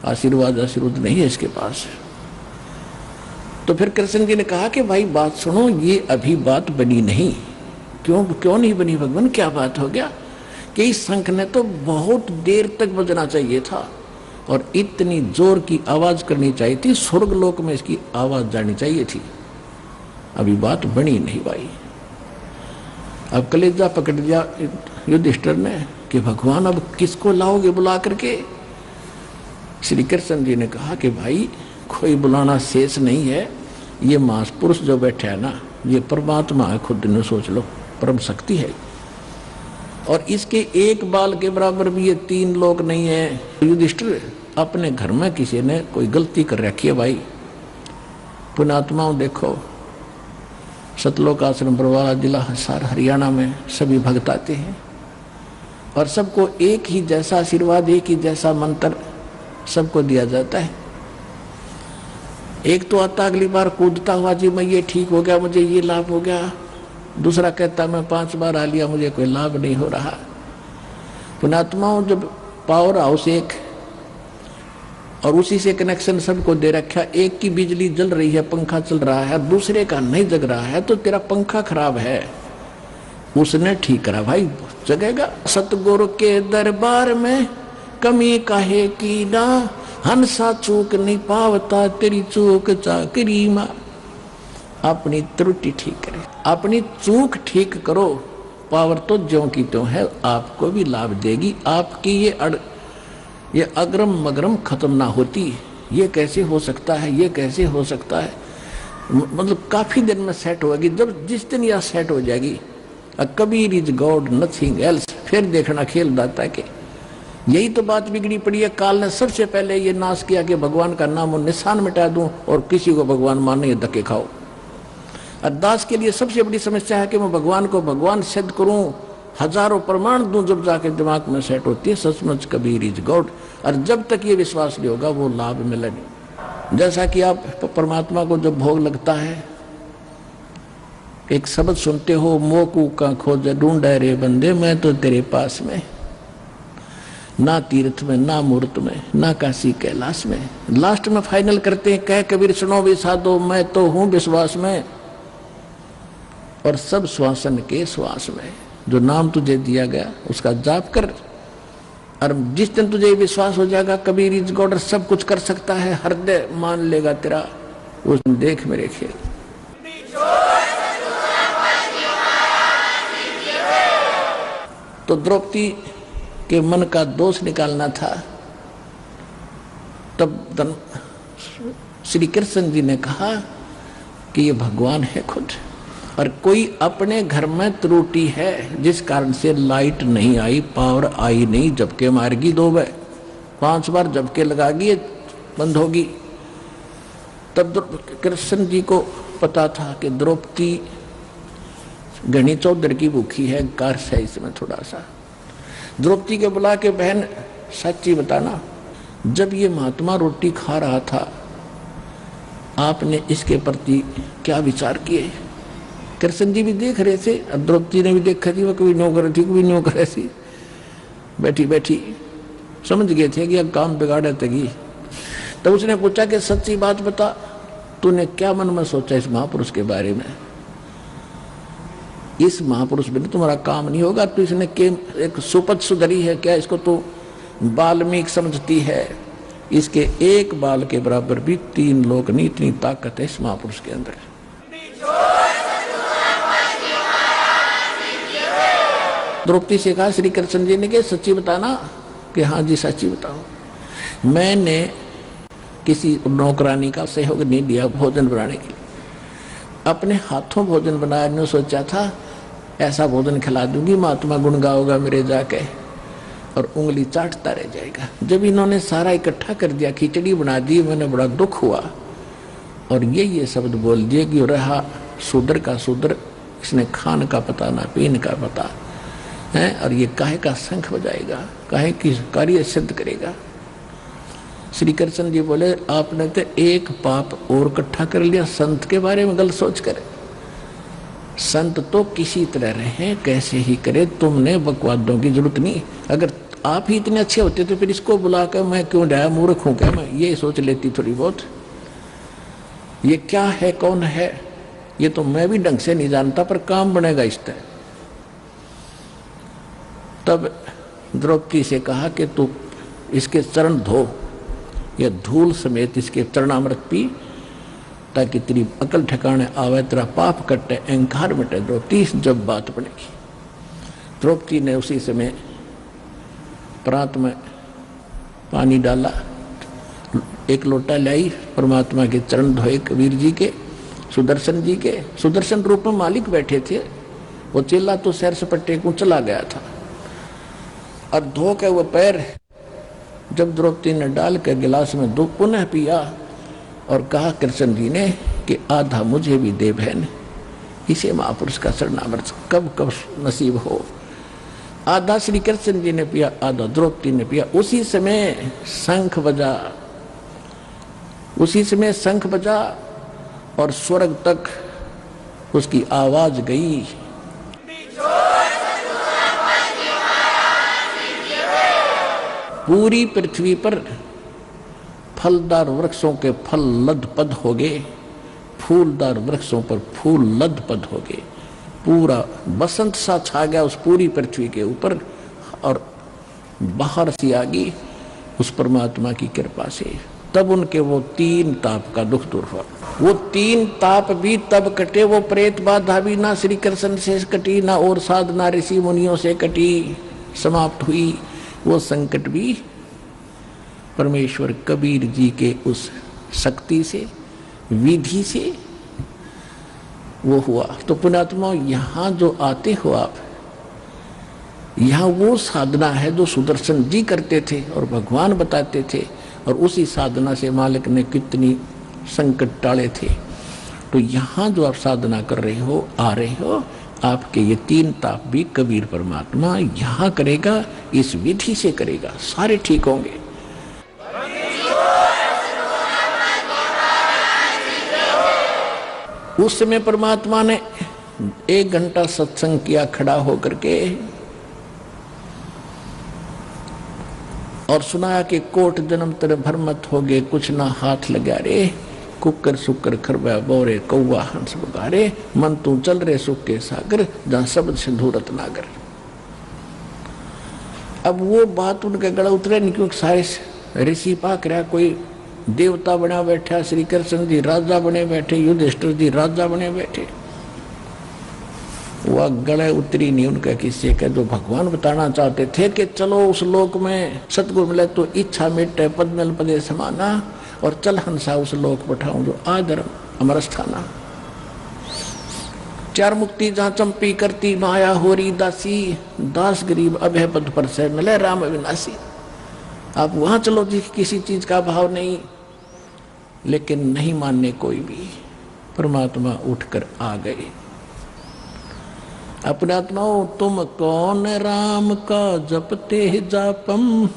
आशीर्वाद नहीं है इसके पास। तो फिर कृष्ण जी ने कहा कि भाई बात सुनो, ये अभी बात बनी नहीं। क्यों नहीं बनी भगवान, क्या बात हो गया? कि इस शंख ने तो बहुत देर तक बजना चाहिए था और इतनी जोर की आवाज करनी चाहिए थी, स्वर्ग लोक में इसकी आवाज जानी चाहिए थी, अभी बात बनी नहीं भाई। अब कलेजा पकड़ दिया युधिष्ठिर ने कि भगवान अब किसको लाओगे बुला करके? श्री कृष्ण जी ने कहा कि भाई कोई बुलाना शेष नहीं है, ये महापुरुष जो बैठे है ना, ये परमात्मा है, खुद ने सोच लो, परम शक्ति है, और इसके एक बाल के बराबर भी ये 3 लोग नहीं है। युधिष्ठिर अपने घर में किसी ने कोई गलती कर रखी है भाई। पुण्यात्माओं देखो, सतलोक आश्रम बरवाला जिला हिसार हरियाणा में सभी भक्त आते हैं और सबको एक ही जैसा आशीर्वाद, एक ही जैसा मंत्र सबको दिया जाता है। एक तो आता अगली बार कूदता हुआ, जी मैं ये ठीक हो गया, मुझे ये लाभ हो गया। दूसरा कहता मैं 5 बार आ लिया, मुझे कोई लाभ नहीं हो रहा। पुण्यात्माओं जब पावर हाउस एक और उसी से कनेक्शन सबको दे रखा, एक की बिजली जल रही है, पंखा चल रहा है, दूसरे का नहीं जग रहा है, तो तेरा पंखा खराब है, उसने ठीक करा भाई, जगेगा। सतगुरु के दरबार में कमी काहे की ना, हंसा चूक नहीं पावता, तेरी चूक चाकरी मां। अपनी त्रुटि ठीक करे, अपनी चूक ठीक करो, पावर तो ज्यों की त्यों है, आपको भी लाभ देगी। आपकी ये अग्रम मगरम खत्म ना होती। ये कैसे हो सकता है, ये कैसे हो सकता है, मतलब काफी दिन में सेट होगी। जब जिस दिन यह सेट हो जाएगी, Kabir is God nothing else, फिर देखना खेल जाता है कि यही तो बात बिगड़ी पड़ी है। काल ने सबसे पहले ये नाश किया कि भगवान का नाम और निशान मिटा दूं और किसी को भगवान माने, धक्के खाओ। अरदास के लिए सबसे बड़ी समस्या है कि मैं भगवान को भगवान सिद्ध करूं, हजारों प्रमाण दूं, जब जाके दिमाग में सेट होती है सचमुच कबीर इज गॉड। और जब तक ये विश्वास नहीं होगा वो लाभ मिले नहीं। जैसा कि आप परमात्मा को जब भोग लगता है, एक शब्द सुनते हो, मोकू का खोज ढूंढे रे बंदे, मैं तो तेरे पास में, ना तीर्थ में, ना मूर्त में, ना काशी कैलाश में। लास्ट में फाइनल करते हैं, कह कबीर सुनो भी साधो, मैं तो हूं विश्वास में, और सब श्वासन के श्वास में। जो नाम तुझे दिया गया उसका जाप कर, और जिस दिन तुझे विश्वास हो जाएगा कबीर इज गॉड, सब कुछ कर सकता है, हृदय मान लेगा तेरा, उस दिन देख मेरे खेल। तो द्रौपदी के मन का दोष निकालना था, तब श्री कृष्ण जी ने कहा कि ये भगवान है खुद, और कोई अपने घर में त्रुटि है जिस कारण से लाइट नहीं आई, पावर आई नहीं, झपके मारेगी 2 बार 5 बार झपके लगागी, बंद होगी। तब कृष्ण जी को पता था कि द्रौपदी घनी चौधर की भूखी है, कार्स है इसमें थोड़ा सा। द्रौपदी के बुला के, बहन सच्ची बताना, जब ये महात्मा रोटी खा रहा था आपने इसके प्रति क्या विचार किए? कृष्ण जी भी देख रहे थे, द्रौपदी ने भी देखा थी, वो कभी नो करे थी कभी नो करे थी, बैठी बैठी समझ गए थे कि अब काम बिगाड़े तगी। तो उसने पूछा कि सच्ची बात बता, तूने क्या मन में सोचा इस महापुरुष के बारे में? इस महापुरुष बिना तुम्हारा काम नहीं होगा। तो इसने के एक सुपथ सुधरी है क्या? इसको तो वाल्मीकि समझती है, इसके एक बाल के बराबर भी 3 लोक नहीं, इतनी ताकत है इस महापुरुष के अंदर। द्रौपदी से कहा, श्री कृष्ण जी ने, कि सच्ची बताना? कि हाँ जी सच्ची बताओ। मैंने किसी नौकरानी का सहयोग नहीं दिया भोजन बनाने के लिए, अपने हाथों भोजन बनाया। ने सोचा था ऐसा भोजन खिला दूंगी महात्मा गुण गाओगा मेरे जाके और उंगली चाटता रह जाएगा। जब इन्होंने सारा इकट्ठा कर दिया, खिचड़ी बना दी, मैंने बड़ा दुख हुआ और ये शब्द बोल दिए कि रहा शूद्र का शूद्र, इसने खान का पता ना पीन का पता है, और ये काहे का शंख बजाएगा, काहे की कार्य सिद्ध करेगा। श्री कृष्ण जी बोले, आपने तो एक पाप और इकट्ठा कर लिया संत के बारे में गलत सोच कर। संत तो किसी तरह रहे, कैसे ही करे, तुमने बकवादों की जरूरत नहीं। अगर आप ही इतने अच्छे होते तो फिर इसको बुलाकर मैं क्यों डाया, मूर्ख हूं क्या मैं? ये सोच लेती थोड़ी बहुत। ये क्या है, कौन है, ये तो मैं भी ढंग से नहीं जानता, पर काम बनेगा इस तरह। तब द्रौपदी से कहा कि तू इसके चरण धो, या धूल समेत इसके चरणामृत पी, ताकि तेरी अकल ठिकाने आवे, तेरा पाप कटे, अहंकार मिटे। द्रौपदी जब बात बनेगी। द्रौपदी ने उसी समय प्रात में पानी डाला, एक लोटा लाई, परमात्मा के चरण धोए, कबीर जी के, सुदर्शन जी के। सुदर्शन रूप में मालिक बैठे थे, वो चेला तो सैर सपट्टे को चला गया था, और धो के वो पैर जब द्रौपदी ने डाल के गिलास में दो पुनः पिया और कहा कृष्ण जी ने कि आधा मुझे भी दे बहन, इसे महापुरुष का शरणामृत कब कब नसीब हो। आधा श्री कृष्ण जी ने पिया, आधा द्रौपदी ने पिया। उसी समय शंख बजा, उसी समय शंख बजा और स्वर्ग तक उसकी आवाज गई। पूरी पृथ्वी पर फलदार वृक्षों के फल लदपद हो गए, फूलदार वृक्षों पर फूल लदपद हो गए। पूरा बसंत सा छा गया उस पूरी पृथ्वी के ऊपर, और बाहर सी आ गई उस परमात्मा की कृपा से। तब उनके वो 3 ताप का दुख दूर हुआ। वो 3 ताप भी तब कटे, वो प्रेत बाधा भी ना श्री कृष्ण से कटी, ना और साधना ऋषि मुनियों से कटी, समाप्त हुई। वो संकट भी परमेश्वर कबीर जी के उस शक्ति से, विधि से वो हुआ। तो पुण्यात्मा, यहाँ जो आते हो आप, यहाँ वो साधना है जो सुदर्शन जी करते थे और भगवान बताते थे, और उसी साधना से मालिक ने कितनी संकट टाले थे। तो यहाँ जो आप साधना कर रहे हो, आ रहे हो, आपके ये 3 ताप भी कबीर परमात्मा यहाँ करेगा, इस विधि से करेगा, सारे ठीक होंगे। उस समय परमात्मा ने 1 घंटा सत्संग किया खड़ा होकर के, और सुनाया कि कोट जन्म तेरे भरमत हो गए, कुछ ना हाथ लगा रे, कुकर सुकर खरबा बोरे, कौवा हंस बगारे, मन तू चल रे सुख के सागर, जहां शब्द सिंधुरत नागर। अब वो बात उनके गला उतरे नहीं, क्योंकि सारे ऋषि पाक रहा, कोई देवता बना बैठा, श्री कृष्ण जी राजा बने बैठे, युधिष्ठिर जी राजा बने बैठे। वह गले उतरी नहीं उनका किसी का, जो भगवान बताना चाहते थे कि चलो उस लोक में सतगुरु मिले तो इच्छा मिटे, पद मिल पदे समाना, और चल हंसा उस लोक बैठाऊं जो आदर अमर स्थाना। 4 मुक्ति जहां चंपी करती माया होरी दासी, दास गरीब अभय पद पर से मिले राम अविनाशी। आप वहां चलो जी, किसी चीज का भाव नहीं, लेकिन नहीं मानने कोई भी। परमात्मा उठकर आ गए। अपने आत्माओं, तुम कौन राम का जपते जापम,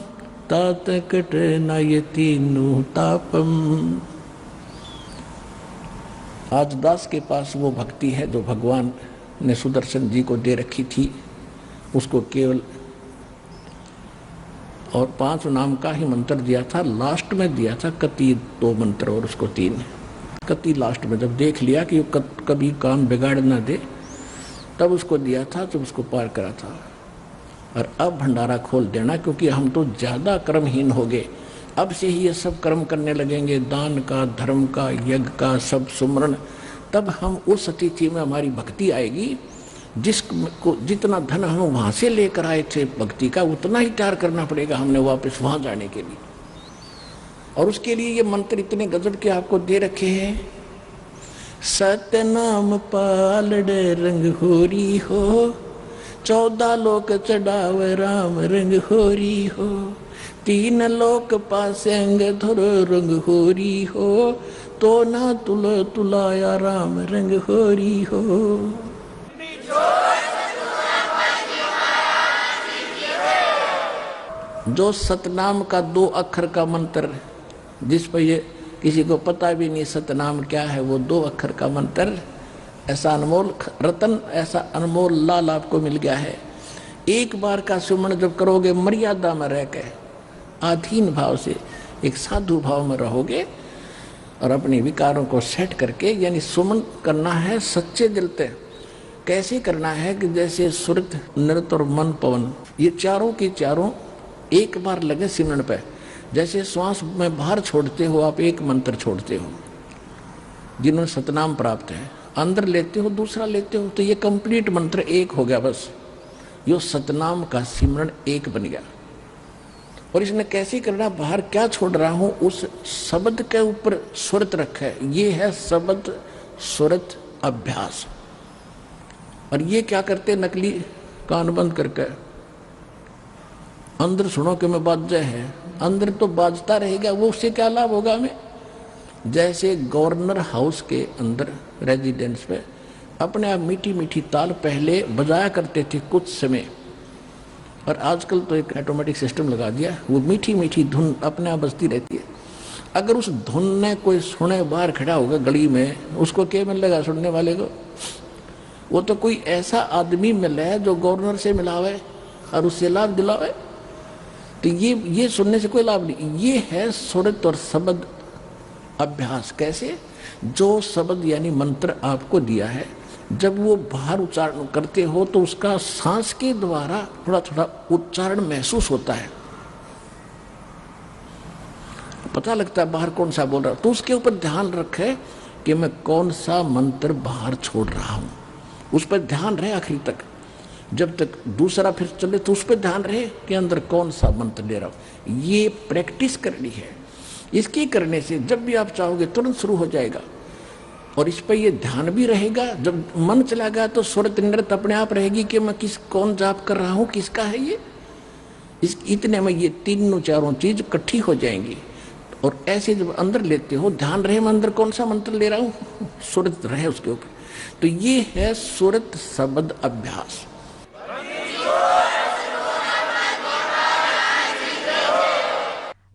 तात कट न ये तीनों तापम। आज दास के पास वो भक्ति है जो भगवान ने सुदर्शन जी को दे रखी थी, उसको केवल और 5 नाम का ही मंत्र दिया था। लास्ट में दिया था कति 2 मंत्र और उसको 3। कति लास्ट में जब देख लिया कि कभी काम बिगाड़ ना दे, तब उसको दिया था, जब उसको पार करा था। और अब भंडारा खोल देना, क्योंकि हम तो ज्यादा कर्महीन हो गए। अब से ही ये सब कर्म करने लगेंगे, दान का, धर्म का, यज्ञ का, सब सुमरण। तब हम उस स्थिति में हमारी भक्ति आएगी जिसको जितना धन हम वहां से लेकर आए थे भक्ति का, उतना ही तैयार करना पड़ेगा हमने वापस वहां जाने के लिए। और उसके लिए ये मंत्र इतने गजब के आपको दे रखे हैं। सतनाम पालड़े रंग होरी हो, 14 लोक चढ़ावे राम रंग होरी हो, 3 लोक पासे अंग धरो रंग होरी हो, तो ना तुलाया राम रंग होरी हो। जो सतनाम का 2 अक्षर का मंत्र, जिस पर ये किसी को पता भी नहीं सतनाम क्या है, वो 2 अक्षर का मंत्र, ऐसा अनमोल रतन, ऐसा अनमोल लाल आपको मिल गया है। एक बार का सुमन जब करोगे, मर्यादा में रह के आधीन भाव से एक साधु भाव में रहोगे और अपने विकारों को सेट करके, यानी सुमन करना है सच्चे दिल से। कैसे करना है कि जैसे सुरत, नृत और मन, पवन, ये चारों की चारों एक बार लगे सिमरन पे। जैसे श्वास में बाहर छोड़ते हो आप, एक मंत्र छोड़ते हो। जिन्होंने सतनाम प्राप्त है, अंदर लेते हो, दूसरा लेते हो, तो ये कंप्लीट मंत्र एक हो गया। बस यो सतनाम का सिमरन एक बन गया। और इसने कैसे करना, बाहर क्या छोड़ रहा हूं, उस शब्द के ऊपर सुरत रखा है। ये है शब्द सुरत अभ्यास। और ये क्या करते, नकली कान बंद करके अंदर सुनो कि मैं बाजा है, अंदर तो बाजता रहेगा, वो उससे क्या लाभ होगा हमें। जैसे गवर्नर हाउस के अंदर रेजिडेंस पे अपने आप मीठी मीठी ताल पहले बजाया करते थे कुछ समय, और आजकल तो एक ऑटोमेटिक सिस्टम लगा दिया, वो मीठी मीठी धुन अपने आप बजती रहती है। अगर उस धुन ने कोई सुने, बाहर खड़ा होगा गली में, उसको क्या मिलेगा सुनने वाले को? वो तो कोई ऐसा आदमी मिला है जो गवर्नर से मिलावे और उससे लाभ दिलावे। तो ये सुनने से कोई लाभ नहीं। ये है सुरत और शब्द अभ्यास। कैसे? जो शब्द यानी मंत्र आपको दिया है, जब वो बाहर उच्चारण करते हो तो उसका सांस के द्वारा थोड़ा थोड़ा उच्चारण महसूस होता है, पता लगता है बाहर कौन सा बोल रहा है। तो उसके ऊपर ध्यान रखे कि मैं कौन सा मंत्र बाहर छोड़ रहा हूं, उस पर ध्यान रहे आखिरी तक। जब तक दूसरा फिर चले तो उस पर ध्यान रहे कि अंदर कौन सा मंत्र ले रहा हूं। ये प्रैक्टिस करनी है। इसकी करने से जब भी आप चाहोगे तुरंत शुरू हो जाएगा। और इस पर ये ध्यान भी रहेगा। जब मन चला गया तो सुरत नृत अपने आप रहेगी कि मैं कौन जाप कर रहा हूं, किसका है ये। इतने में ये तीनों चारों चीज इकट्ठी हो जाएंगी। और ऐसे जब अंदर लेते हो, ध्यान रहे मैं अंदर कौन सा मंत्र ले रहा हूं, सुरत रहे उसके ऊपर। तो ये है सुरत शब्द अभ्यास।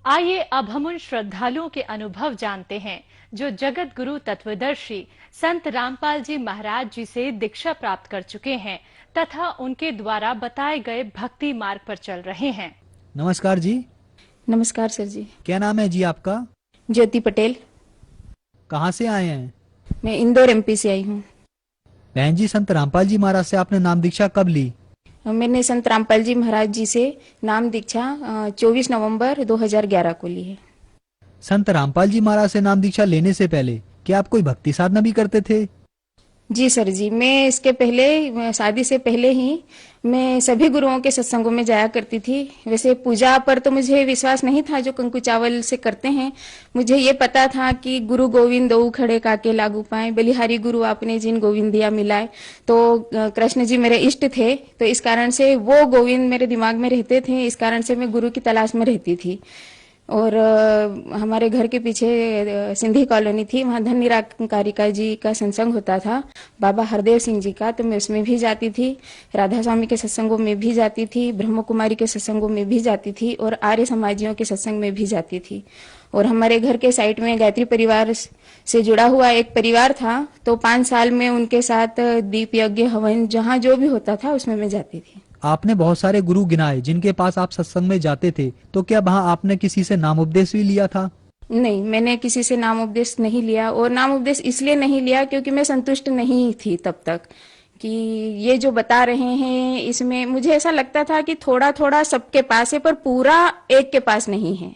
आइए अब हम उन श्रद्धालुओं के अनुभव जानते हैं जो जगत गुरु तत्वदर्शी संत रामपाल जी महाराज जी से दीक्षा प्राप्त कर चुके हैं तथा उनके द्वारा बताए गए भक्ति मार्ग पर चल रहे हैं। नमस्कार जी। नमस्कार सर जी। क्या नाम है जी आपका? ज्योति पटेल। कहाँ से आए हैं? मैं इंदौर एमपी से आई हूँ। बहन जी, संत रामपाल जी महाराज से आपने नाम दीक्षा कब ली? मैंने संत रामपाल जी महाराज जी से नाम दीक्षा 24 नवंबर 2011 को ली है। संत रामपाल जी महाराज से नाम दीक्षा लेने से पहले क्या आप कोई भक्ति साधना भी करते थे? जी सर जी, मैं इसके पहले, शादी से पहले ही मैं सभी गुरुओं के सत्संगों में जाया करती थी। वैसे पूजा पर तो मुझे विश्वास नहीं था जो कंकु चावल से करते हैं। मुझे ये पता था कि गुरु गोविंद दो खड़े काके लागू पाए, बलिहारी गुरु आपने जिन गोविंदिया मिलाए। तो कृष्ण जी मेरे इष्ट थे, तो इस कारण से वो गोविंद मेरे दिमाग में रहते थे। इस कारण से मैं गुरु की तलाश में रहती थी। और हमारे घर के पीछे सिंधी कॉलोनी थी, वहाँ धन निराकारिका जी का सत्संग होता था, बाबा हरदेव सिंह जी का, तो मैं उसमें भी जाती थी। राधा स्वामी के सत्संगों में भी जाती थी, ब्रह्म कुमारी के सत्संगों में भी जाती थी और आर्य समाजियों के सत्संग में भी जाती थी। और हमारे घर के साइड में गायत्री परिवार से जुड़ा हुआ एक परिवार था, तो 5 साल में उनके साथ दीप यज्ञ हवन जहाँ जो भी होता था उसमें मैं जाती थी। आपने बहुत सारे गुरु गिनाए जिनके पास आप सत्संग में जाते थे, तो क्या वहाँ आपने किसी से नाम उपदेश भी लिया था? नहीं, मैंने किसी से नाम उपदेश नहीं लिया, और नाम उपदेश इसलिए नहीं लिया क्योंकि मैं संतुष्ट नहीं थी तब तक कि ये जो बता रहे हैं इसमें मुझे ऐसा लगता था कि थोड़ा थोड़ा सबके पास है पर पूरा एक के पास नहीं है।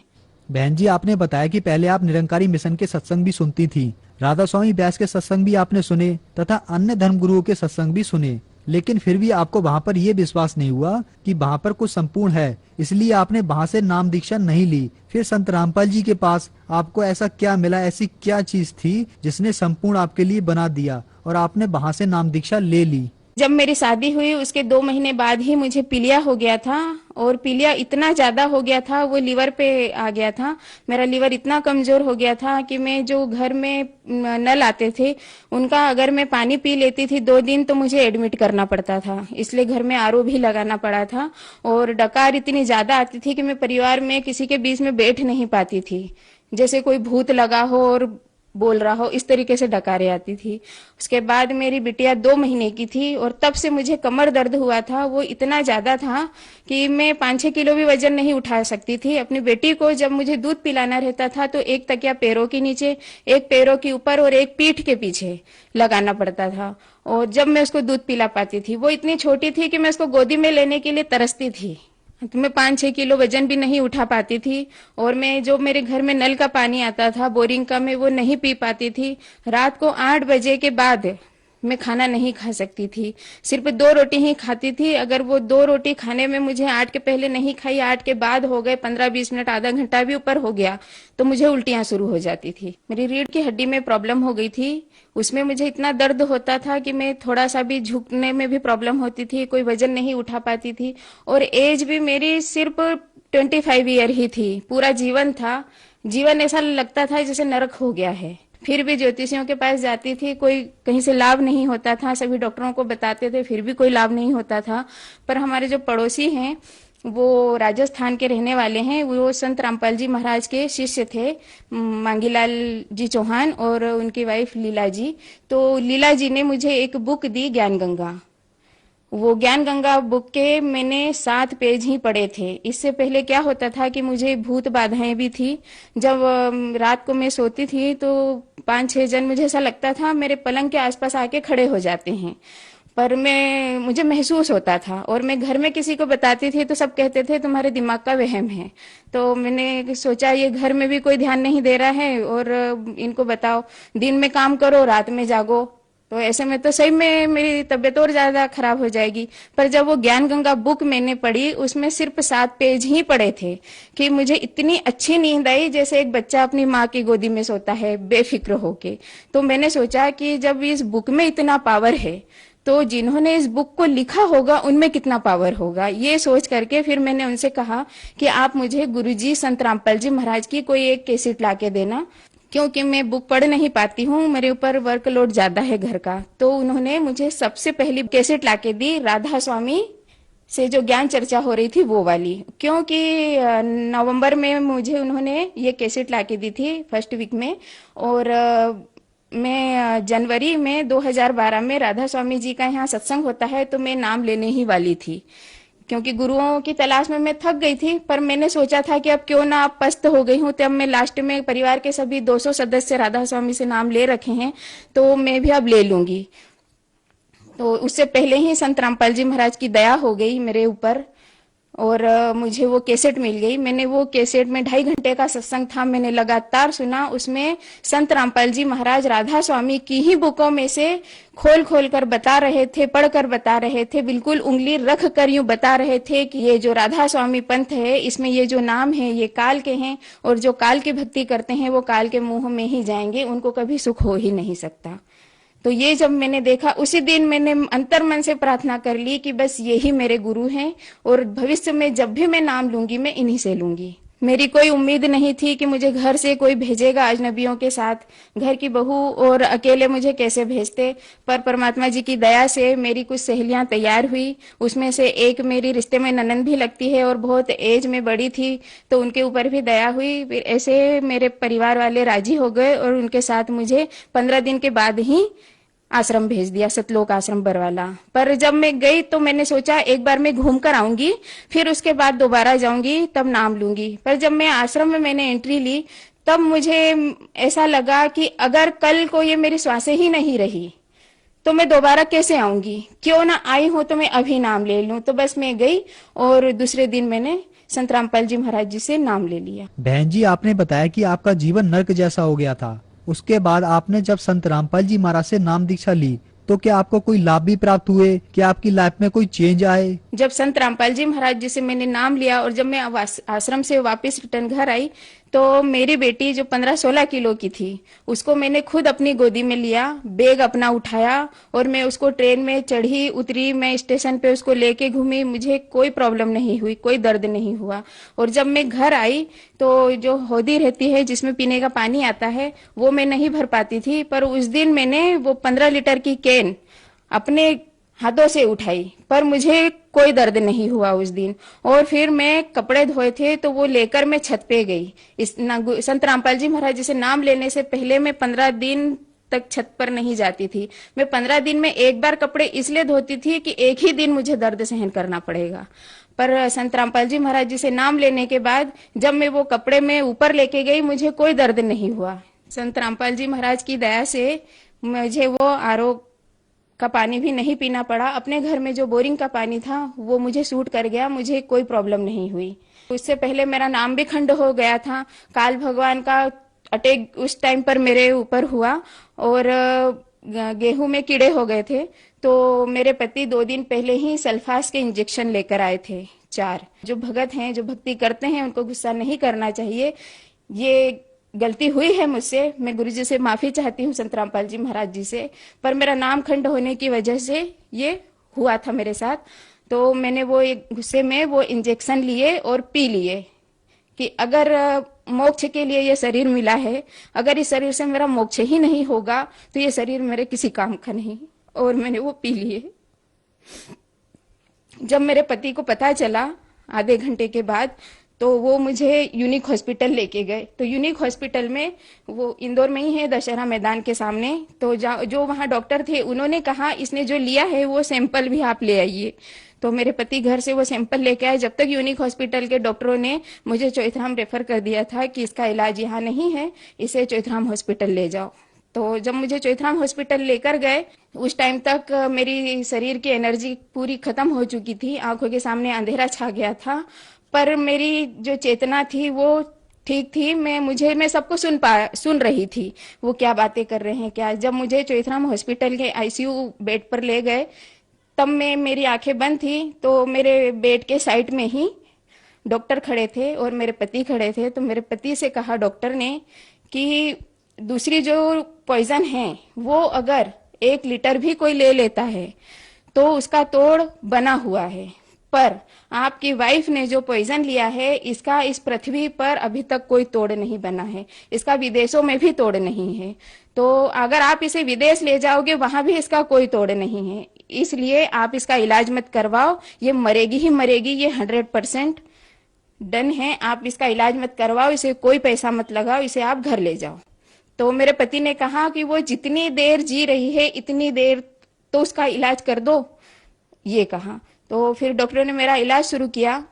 बहन जी, आपने बताया कि पहले आप निरंकारी मिशन के सत्संग भी सुनती थी, राधा स्वामी व्यास के सत्संग भी आपने सुने तथा अन्य धर्म गुरुओं के सत्संग भी सुने, लेकिन फिर भी आपको वहाँ पर यह विश्वास नहीं हुआ कि वहाँ पर कुछ संपूर्ण है, इसलिए आपने वहाँ से नाम दीक्षा नहीं ली। फिर संत रामपाल जी के पास आपको ऐसा क्या मिला, ऐसी क्या चीज थी जिसने संपूर्ण आपके लिए बना दिया और आपने वहाँ से नाम दीक्षा ले ली? जब मेरी शादी हुई उसके 2 महीने बाद ही मुझे पीलिया हो गया था, और पीलिया इतना ज्यादा हो गया था, वो लीवर पे आ गया था। मेरा लीवर इतना कमजोर हो गया था कि मैं जो घर में नल आते थे उनका अगर मैं पानी पी लेती थी 2 दिन तो मुझे एडमिट करना पड़ता था, इसलिए घर में आरओ भी लगाना पड़ा था। और डकार इतनी ज्यादा आती थी कि मैं परिवार में किसी के बीच में बैठ नहीं पाती थी, जैसे कोई भूत लगा हो और बोल रहा हो, इस तरीके से डकारें आती थी। उसके बाद मेरी बिटिया 2 महीने की थी और तब से मुझे कमर दर्द हुआ था, वो इतना ज्यादा था कि मैं 5-6 किलो भी वजन नहीं उठा सकती थी। अपनी बेटी को जब मुझे दूध पिलाना रहता था तो एक तकिया पैरों के नीचे, एक पैरों के ऊपर और एक पीठ के पीछे लगाना पड़ता था, और जब मैं उसको दूध पिला पाती थी वो इतनी छोटी थी कि मैं उसको गोदी में लेने के लिए तरसती थी। तो मैं 5-6 किलो वजन भी नहीं उठा पाती थी, और मैं जो मेरे घर में नल का पानी आता था बोरिंग का, मैं वो नहीं पी पाती थी। रात को 8 बजे के बाद मैं खाना नहीं खा सकती थी, सिर्फ 2 रोटी ही खाती थी। अगर वो 2 रोटी खाने में मुझे 8 के पहले नहीं खाई, 8 के बाद हो गए 15-20 मिनट, आधा घंटा भी ऊपर हो गया तो मुझे उल्टियां शुरू हो जाती थी। मेरी रीढ़ की हड्डी में प्रॉब्लम हो गई थी, उसमें मुझे इतना दर्द होता था कि मैं थोड़ा सा भी झुकने में भी प्रॉब्लम होती थी, कोई वजन नहीं उठा पाती थी, और एज भी मेरी सिर्फ 25 ईयर ही थी। पूरा जीवन था, जीवन ऐसा लगता था जैसे नरक हो गया है। फिर भी ज्योतिषियों के पास जाती थी, कोई कहीं से लाभ नहीं होता था, सभी डॉक्टरों को बताते थे फिर भी कोई लाभ नहीं होता था। पर हमारे जो पड़ोसी हैं वो राजस्थान के रहने वाले हैं, वो संत रामपाल जी महाराज के शिष्य थे, मांगीलाल जी चौहान और उनकी वाइफ लीला जी। तो लीला जी ने मुझे एक बुक दी, ज्ञान गंगा। वो ज्ञान गंगा बुक के मैंने 7 पेज ही पढ़े थे। इससे पहले क्या होता था कि मुझे भूत बाधाएं भी थी। जब रात को मैं सोती थी तो 5-6 जन, मुझे ऐसा लगता था मेरे पलंग के आसपास आके खड़े हो जाते हैं, पर मुझे महसूस होता था, और मैं घर में किसी को बताती थी तो सब कहते थे तुम्हारे दिमाग का वहम है। तो मैंने सोचा ये घर में भी कोई ध्यान नहीं दे रहा है और इनको बताओ, दिन में काम करो रात में जागो, तो ऐसे में तो सही में मेरी तबीयत और ज्यादा खराब हो जाएगी। पर जब वो ज्ञान गंगा बुक मैंने पढ़ी, उसमें सिर्फ 7 पेज ही पढ़े थे कि मुझे इतनी अच्छी नींद आई जैसे एक बच्चा अपनी माँ की गोदी में सोता है बेफिक्र होके। तो मैंने सोचा कि जब इस बुक में इतना पावर है तो जिन्होंने इस बुक को लिखा होगा उनमें कितना पावर होगा। ये सोच करके फिर मैंने उनसे कहा कि आप मुझे गुरुजी संत रामपाल जी महाराज की कोई एक कैसेट ला के देना, क्योंकि मैं बुक पढ़ नहीं पाती हूँ, मेरे ऊपर वर्कलोड ज्यादा है घर का। तो उन्होंने मुझे सबसे पहली कैसेट लाके दी, राधा स्वामी से जो ज्ञान चर्चा हो रही थी वो वाली, क्योंकि नवंबर में मुझे उन्होंने ये कैसेट लाके दी थी फर्स्ट वीक में, और मैं जनवरी में 2012 में राधा स्वामी जी का यहाँ सत्संग होता है तो मैं नाम लेने ही वाली थी, क्योंकि गुरुओं की तलाश में मैं थक गई थी। पर मैंने सोचा था कि अब क्यों ना अब पस्त हो गई हूँ, तो अब मैं लास्ट में परिवार के सभी 200 सदस्य राधा स्वामी से नाम ले रखे हैं तो मैं भी अब ले लूंगी। तो उससे पहले ही संत रामपाल जी महाराज की दया हो गई मेरे ऊपर और मुझे वो कैसेट मिल गई। मैंने वो कैसेट में 2.5 घंटे का सत्संग था, मैंने लगातार सुना। उसमें संत रामपाल जी महाराज राधा स्वामी की ही बुकों में से खोल खोल कर बता रहे थे, पढ़कर बता रहे थे, बिल्कुल उंगली रख कर यूं बता रहे थे कि ये जो राधा स्वामी पंथ है इसमें ये जो नाम है ये काल के हैं, और जो काल की भक्ति करते हैं वो काल के मुंह में ही जाएंगे, उनको कभी सुख हो ही नहीं सकता। तो ये जब मैंने देखा उसी दिन मैंने अंतर मन से प्रार्थना कर ली कि बस यही मेरे गुरु हैं और भविष्य में जब भी मैं नाम लूंगी मैं इन्हीं से लूंगी। मेरी कोई उम्मीद नहीं थी कि मुझे घर से कोई भेजेगा अजनबियों के साथ, घर की बहू और अकेले मुझे कैसे भेजते। पर परमात्मा जी की दया से मेरी कुछ सहेलियां तैयार हुई, उसमें से एक मेरी रिश्ते में ननंद भी लगती है और बहुत एज में बड़ी थी, तो उनके ऊपर भी दया हुई। फिर ऐसे मेरे परिवार वाले राजी हो गए और उनके साथ मुझे 15 दिन के बाद ही आश्रम भेज दिया, सतलोक आश्रम बरवाला। पर जब मैं गई तो मैंने सोचा एक बार मैं घूम कर आऊंगी, फिर उसके बाद दोबारा जाऊंगी, तब नाम लूंगी। पर जब मैं आश्रम में मैंने एंट्री ली, तब मुझे ऐसा लगा कि अगर कल को ये मेरी श्वासें ही नहीं रही तो मैं दोबारा कैसे आऊंगी, क्यों ना आई हूं तो मैं अभी नाम ले लूं। तो बस मैं गई और दूसरे दिन मैंने संत रामपाल जी महाराज जी से नाम ले लिया। बहन जी, आपने बताया कि आपका जीवन नर्क जैसा हो गया था। उसके बाद आपने जब संत रामपाल जी महाराज से नाम दीक्षा ली तो क्या आपको कोई लाभ भी प्राप्त हुए? क्या आपकी लाइफ में कोई चेंज आए? जब संत रामपाल जी महाराज जी से मैंने नाम लिया और जब मैं आश्रम से वापस रिटर्न घर आई, तो मेरी बेटी जो 15-16 किलो की थी, उसको मैंने खुद अपनी गोदी में लिया, बैग अपना उठाया और मैं उसको ट्रेन में चढ़ी उतरी, मैं स्टेशन पे उसको लेके घूमी, मुझे कोई प्रॉब्लम नहीं हुई, कोई दर्द नहीं हुआ। और जब मैं घर आई तो जो हौदी रहती है जिसमें पीने का पानी आता है वो मैं नहीं भर पाती थी, पर उस दिन मैंने वो 15 लीटर की कैन अपने हाथों से उठाई, पर मुझे कोई दर्द नहीं हुआ उस दिन। और फिर मैं कपड़े धोए थे तो वो लेकर मैं छत पे गई। संत रामपाल जी महाराज जी से नाम लेने से पहले मैं 15 दिन तक छत पर नहीं जाती थी। मैं 15 दिन में एक बार कपड़े इसलिए धोती थी कि एक ही दिन मुझे दर्द सहन करना पड़ेगा। पर संत रामपाल जी महाराज जी से नाम लेने के बाद जब मैं वो कपड़े में ऊपर लेके गई, मुझे कोई दर्द नहीं हुआ। संत रामपाल जी महाराज की दया से मुझे वो आरो का पानी भी नहीं पीना पड़ा। अपने घर में जो बोरिंग का पानी था वो मुझे सूट कर गया, मुझे कोई प्रॉब्लम नहीं हुई। उससे पहले मेरा नाम भी खंड हो गया था। काल भगवान का अटैक उस टाइम पर मेरे ऊपर हुआ और गेहूं में कीड़े हो गए थे, तो मेरे पति 2 दिन पहले ही सल्फास के इंजेक्शन लेकर आए थे 4। जो भगत हैं, जो भक्ति करते हैं, उनको गुस्सा नहीं करना चाहिए। ये गलती हुई है मुझसे, मैं गुरु जी से माफी चाहती हूँ, संत रामपाल जी महाराज जी से। पर मेरा नाम खंड होने की वजह से ये हुआ था मेरे साथ। तो मैंने वो एक गुस्से में वो इंजेक्शन लिए और पी लिए कि अगर मोक्ष के लिए ये शरीर मिला है, अगर इस शरीर से मेरा मोक्ष ही नहीं होगा तो ये शरीर मेरे किसी काम का नहीं। और मैंने वो पी लिए। जब मेरे पति को पता चला आधे घंटे के बाद, तो वो मुझे यूनिक हॉस्पिटल लेके गए। तो यूनिक हॉस्पिटल में, वो इंदौर में ही है, दशहरा मैदान के सामने। तो जो वहाँ डॉक्टर थे उन्होंने कहा इसने जो लिया है वो सैंपल भी आप ले आइए। तो मेरे पति घर से वो सैंपल लेके आए। जब तक यूनिक हॉस्पिटल के डॉक्टरों ने मुझे चौथराम रेफर कर दिया था कि इसका इलाज यहाँ नहीं है, इसे चौथराम हॉस्पिटल ले जाओ। तो जब मुझे चौथराम हॉस्पिटल लेकर गए, उस टाइम तक मेरी शरीर की एनर्जी पूरी खत्म हो चुकी थी, आंखों के सामने अंधेरा छा गया था, पर मेरी जो चेतना थी वो ठीक थी। मैं सबको सुन रही थी, वो क्या बातें कर रहे हैं क्या। जब मुझे चौथराम हॉस्पिटल के आईसीयू बेड पर ले गए, तब मेरी आंखें बंद थी, तो मेरे बेड के साइड में ही डॉक्टर खड़े थे और मेरे पति खड़े थे। तो मेरे पति से कहा डॉक्टर ने कि दूसरी जो पॉइजन है वो अगर 1 लीटर भी कोई ले लेता है तो उसका तोड़ बना हुआ है, पर आपकी वाइफ ने जो पॉइजन लिया है इसका इस पृथ्वी पर अभी तक कोई तोड़ नहीं बना है, इसका विदेशों में भी तोड़ नहीं है। तो अगर आप इसे विदेश ले जाओगे वहां भी इसका कोई तोड़ नहीं है, इसलिए आप इसका इलाज मत करवाओ, ये मरेगी ही मरेगी, ये 100% डन है। आप इसका इलाज मत करवाओ, इसे कोई पैसा मत लगाओ, इसे आप घर ले जाओ। तो मेरे पति ने कहा कि वो जितनी देर जी रही है इतनी देर तो उसका इलाज कर दो, ये कहा। तो फिर डॉक्टरों ने मेरा इलाज शुरू किया।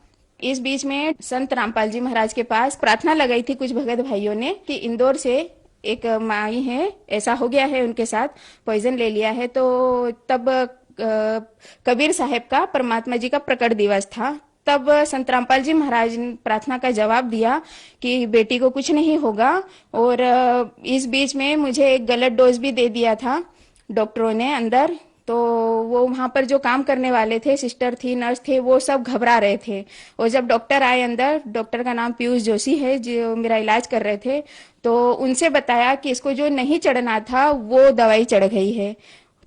इस बीच में संत रामपाल जी महाराज के पास प्रार्थना लगाई थी कुछ भगत भाइयों ने कि इंदौर से एक माई है, ऐसा हो गया है, उनके साथ पॉइजन ले लिया है। तो तब कबीर साहब का, परमात्मा जी का प्रकट दिवस था। तब संत रामपाल जी महाराज ने प्रार्थना का जवाब दिया कि बेटी को कुछ नहीं होगा। और इस बीच में मुझे एक गलत डोज भी दे दिया था डॉक्टरों ने अंदर। तो वो वहां पर जो काम करने वाले थे, सिस्टर थी, नर्स थे, वो सब घबरा रहे थे। और जब डॉक्टर आए अंदर, डॉक्टर का नाम पीयूष जोशी है, जो मेरा इलाज कर रहे थे, तो उनसे बताया कि इसको जो नहीं चढ़ना था वो दवाई चढ़ गई है।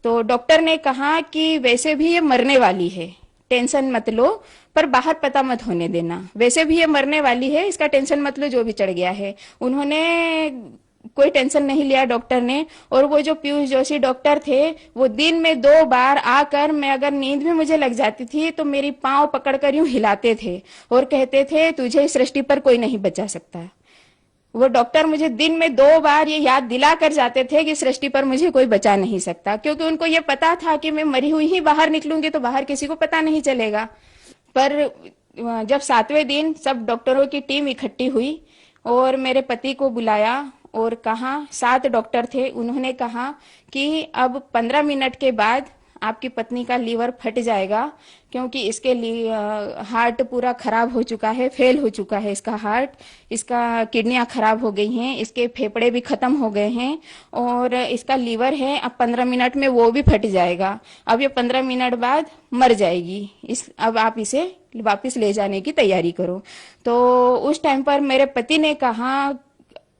तो डॉक्टर ने कहा कि वैसे भी ये मरने वाली है, टेंशन मत लो, पर बाहर पता मत होने देना। वैसे भी ये मरने वाली है, इसका टेंशन मत लो, जो भी चढ़ गया है। उन्होंने कोई टेंशन नहीं लिया डॉक्टर ने। और वो जो पीयूष जोशी डॉक्टर थे, वो दिन में 2 बार आकर, मैं अगर नींद में मुझे लग जाती थी तो मेरी पांव पकड़कर यूं हिलाते थे और कहते थे तुझे इस सृष्टि पर कोई नहीं बचा सकता। वो डॉक्टर मुझे दिन में 2 बार ये याद दिला कर जाते थे कि सृष्टि पर मुझे कोई बचा नहीं सकता, क्योंकि उनको ये पता था कि मैं मरी हुई ही बाहर निकलूंगी तो बाहर किसी को पता नहीं चलेगा। पर जब 7वें दिन सब डॉक्टरों की टीम इकट्ठी हुई और मेरे पति को बुलाया और कहा, 7 डॉक्टर थे, उन्होंने कहा कि अब 15 मिनट के बाद आपकी पत्नी का लीवर फट जाएगा, क्योंकि इसके लिए हार्ट पूरा खराब हो चुका है, फेल हो चुका है इसका हार्ट, इसका किडनियां खराब हो गई हैं, इसके फेफड़े भी खत्म हो गए हैं और इसका लीवर है, अब 15 मिनट में वो भी फट जाएगा। अब ये 15 मिनट बाद मर जाएगी, अब आप इसे वापस ले जाने की तैयारी करो। तो उस टाइम पर मेरे पति ने कहा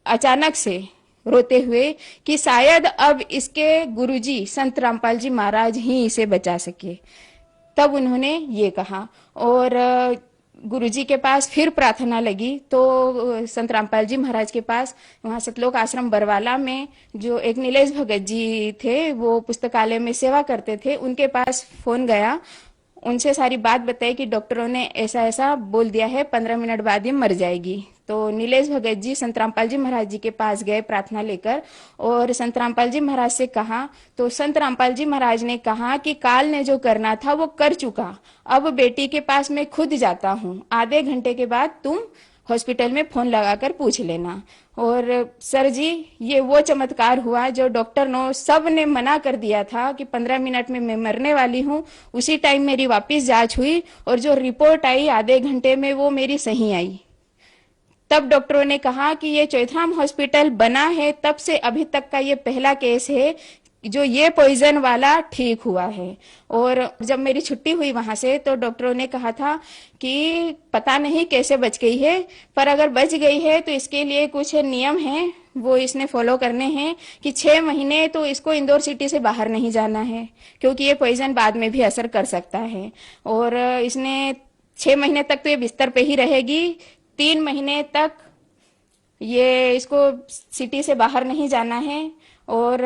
अचानक से रोते हुए कि शायद अब इसके गुरुजी संत रामपाल जी महाराज ही इसे बचा सके। तब उन्होंने ये कहा और गुरुजी के पास फिर प्रार्थना लगी। तो संत रामपाल जी महाराज के पास, वहाँ सतलोक आश्रम बरवाला में जो एक नीलेश भगत जी थे, वो पुस्तकालय में सेवा करते थे, उनके पास फोन गया। उनसे सारी बात बताई कि डॉक्टरों ने ऐसा ऐसा बोल दिया है, 15 मिनट बाद ये मर जाएगी। तो नीलेश भगत जी संत रामपाल जी महाराज जी के पास गए प्रार्थना लेकर और संत रामपाल जी महाराज से कहा। तो संत रामपाल जी महाराज ने कहा कि काल ने जो करना था वो कर चुका, अब बेटी के पास मैं खुद जाता हूँ, आधे घंटे के बाद तुम हॉस्पिटल में फोन लगाकर पूछ लेना। और सर जी, ये वो चमत्कार हुआ जो डॉक्टर नो सब ने मना कर दिया था कि 15 मिनट में मैं मरने वाली हूँ। उसी टाइम मेरी वापस जांच हुई और जो रिपोर्ट आई आधे घंटे में वो मेरी सही आई। तब डॉक्टरों ने कहा कि ये चौथराम हॉस्पिटल बना है तब से अभी तक का ये पहला केस है जो ये पॉइजन वाला ठीक हुआ है। और जब मेरी छुट्टी हुई वहां से तो डॉक्टरों ने कहा था कि पता नहीं कैसे बच गई है, पर अगर बच गई है तो इसके लिए कुछ नियम हैं, वो इसने फॉलो करने हैं कि 6 महीने तो इसको इंदौर सिटी से बाहर नहीं जाना है, क्योंकि ये पॉइजन बाद में भी असर कर सकता है। और इसने 6 महीने तक तो ये बिस्तर पे ही रहेगी, 3 महीने तक ये इसको सिटी से बाहर नहीं जाना है। और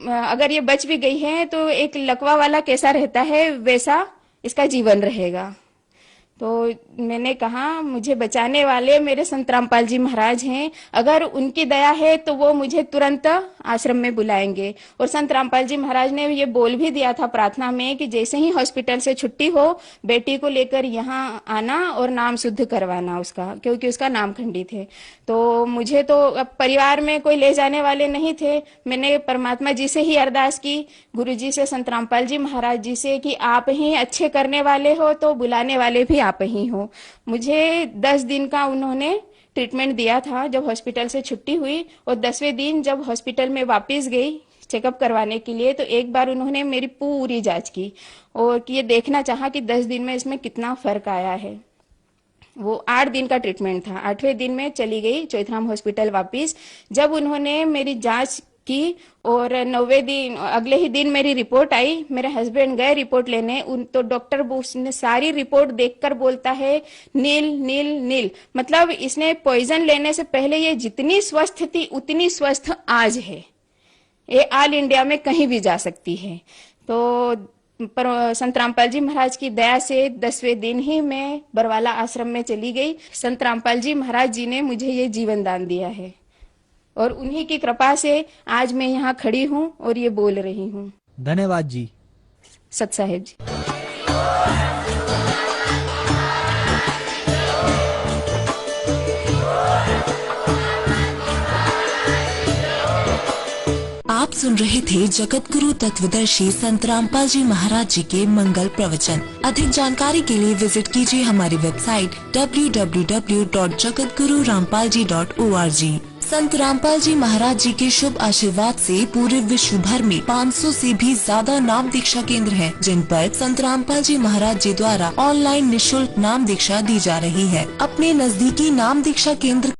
अगर ये बच भी गई है तो एक लकवा वाला कैसा रहता है वैसा इसका जीवन रहेगा। तो मैंने कहा मुझे बचाने वाले मेरे संत रामपाल जी महाराज हैं, अगर उनकी दया है तो वो मुझे तुरंत आश्रम में बुलाएंगे। और संत रामपाल जी महाराज ने ये बोल भी दिया था प्रार्थना में कि जैसे ही हॉस्पिटल से छुट्टी हो बेटी को लेकर यहाँ आना और नाम शुद्ध करवाना उसका, क्योंकि उसका नाम खंडित है। तो मुझे तो अब परिवार में कोई ले जाने वाले नहीं थे, मैंने परमात्मा जी से ही अरदास की, गुरु जी से, संत रामपाल जी महाराज जी से कि आप ही अच्छे करने वाले हो तो बुलाने वाले भी आप ही हो। मुझे 10 दिन का उन्होंने ट्रीटमेंट दिया था जब हॉस्पिटल से छुट्टी हुई। और 10वें दिन जब हॉस्पिटल में वापस गई चेकअप करवाने के लिए तो एक बार उन्होंने मेरी पूरी जांच की और ये देखना चाहा कि 10 दिन में इसमें कितना फर्क आया है। वो 8 दिन का ट्रीटमेंट था। 8वें दिन में चली गई चौथराम हॉस्पिटल वापस। जब उन्होंने मेरी जांच की और 9वें दिन अगले ही दिन मेरी रिपोर्ट आई, मेरे हस्बैंड गए रिपोर्ट लेने, तो डॉक्टर ने सारी रिपोर्ट देखकर बोलता है नील नील नील, मतलब इसने पॉइजन लेने से पहले ये जितनी स्वस्थ थी उतनी स्वस्थ आज है, ये ऑल इंडिया में कहीं भी जा सकती है। तो पर संत रामपाल जी महाराज की दया से 10वें दिन ही मैं बरवाला आश्रम में चली गई। संत रामपाल जी महाराज जी ने मुझे ये जीवन दान दिया है और उन्हीं की कृपा से आज मैं यहाँ खड़ी हूँ और ये बोल रही हूँ। धन्यवाद जी। सत साहेब जी। आप सुन रहे थे जगत गुरु तत्वदर्शी संत रामपाल जी महाराज जी के मंगल प्रवचन। अधिक जानकारी के लिए विजिट कीजिए हमारी वेबसाइट www.jagatgururampalji.org। संत रामपाल जी महाराज जी के शुभ आशीर्वाद से पूरे विश्व भर में 500 से भी ज्यादा नाम दीक्षा केंद्र हैं, जिन पर संत रामपाल जी महाराज जी द्वारा ऑनलाइन निशुल्क नाम दीक्षा दी जा रही है। अपने नजदीकी नाम दीक्षा केंद्र